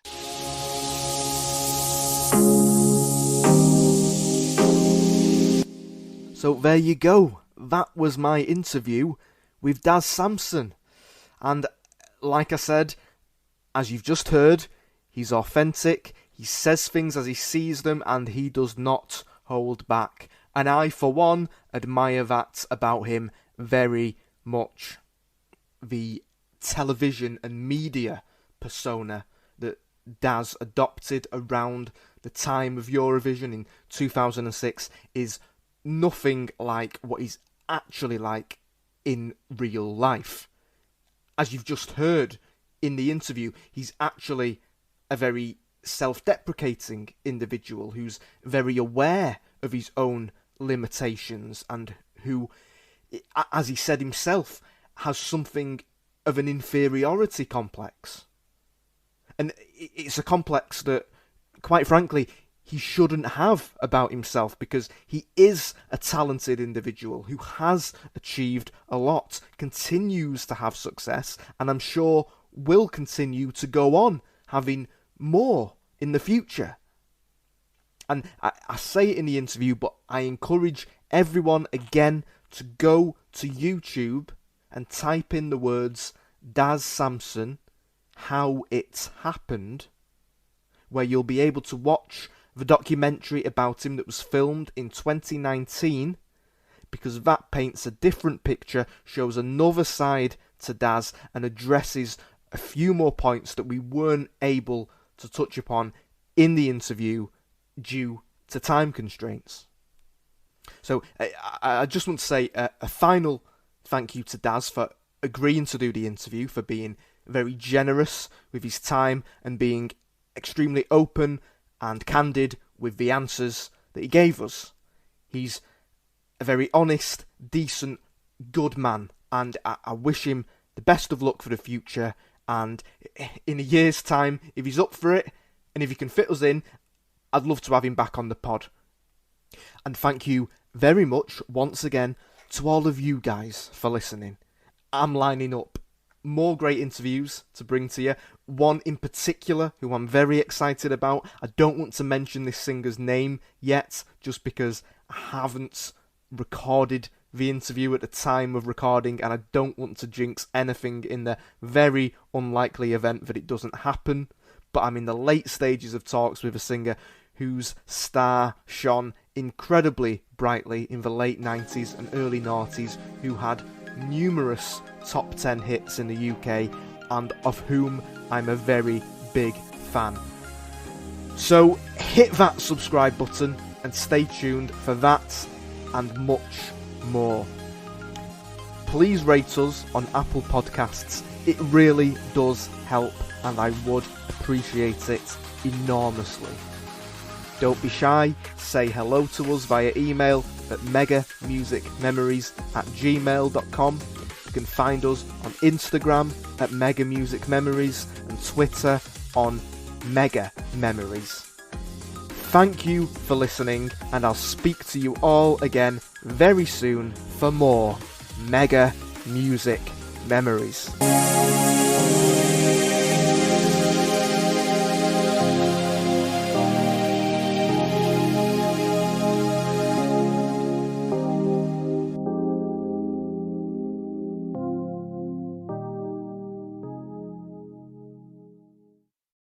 So there you go. That was my interview with Daz Sampson. And like I said, as you've just heard, he's authentic, he says things as he sees them, and he does not hold back. And I, for one, admire that about him very much. The television and media persona that Daz adopted around the time of Eurovision in 2006 is nothing like what he's actually like in real life. As you've just heard in the interview, he's actually a very self-deprecating individual who's very aware of his own limitations and who, as he said himself, has something of an inferiority complex. And it's a complex that, quite frankly, he shouldn't have about himself, because he is a talented individual who has achieved a lot, continues to have success, and I'm sure will continue to go on having more in the future. And I say it in the interview, but I encourage everyone again to go to YouTube and type in the words Daz Sampson, How It Happened, where you'll be able to watch the documentary about him that was filmed in 2019, because that paints a different picture, shows another side to Daz, and addresses a few more points that we weren't able to touch upon in the interview due to time constraints. So I just want to say a final thank you to Daz for agreeing to do the interview, for being very generous with his time and being extremely open and candid with the answers that he gave us. He's a very honest, decent, good man, and I wish him the best of luck for the future. And in a year's time, if he's up for it, and if he can fit us in, I'd love to have him back on the pod. And thank you very much, once again, to all of you guys for listening. I'm lining up more great interviews to bring to you. One in particular who I'm very excited about. I don't want to mention this singer's name yet, just because I haven't recorded the interview at the time of recording, and I don't want to jinx anything in the very unlikely event that it doesn't happen. But I'm in the late stages of talks with a singer whose star shone incredibly brightly in the late 90s and early noughties, who had numerous top 10 hits in the UK, and of whom I'm a very big fan. So hit that subscribe button and stay tuned for that and much more. Please rate us on Apple Podcasts. It really does help, and I would appreciate it enormously. Don't be shy, say hello to us via email at megamusicmemories@gmail.com. You can find us on Instagram at megamusicmemories and Twitter on megamemories. Thank you for listening, and I'll speak to you all again very soon for more Mega Music Memories.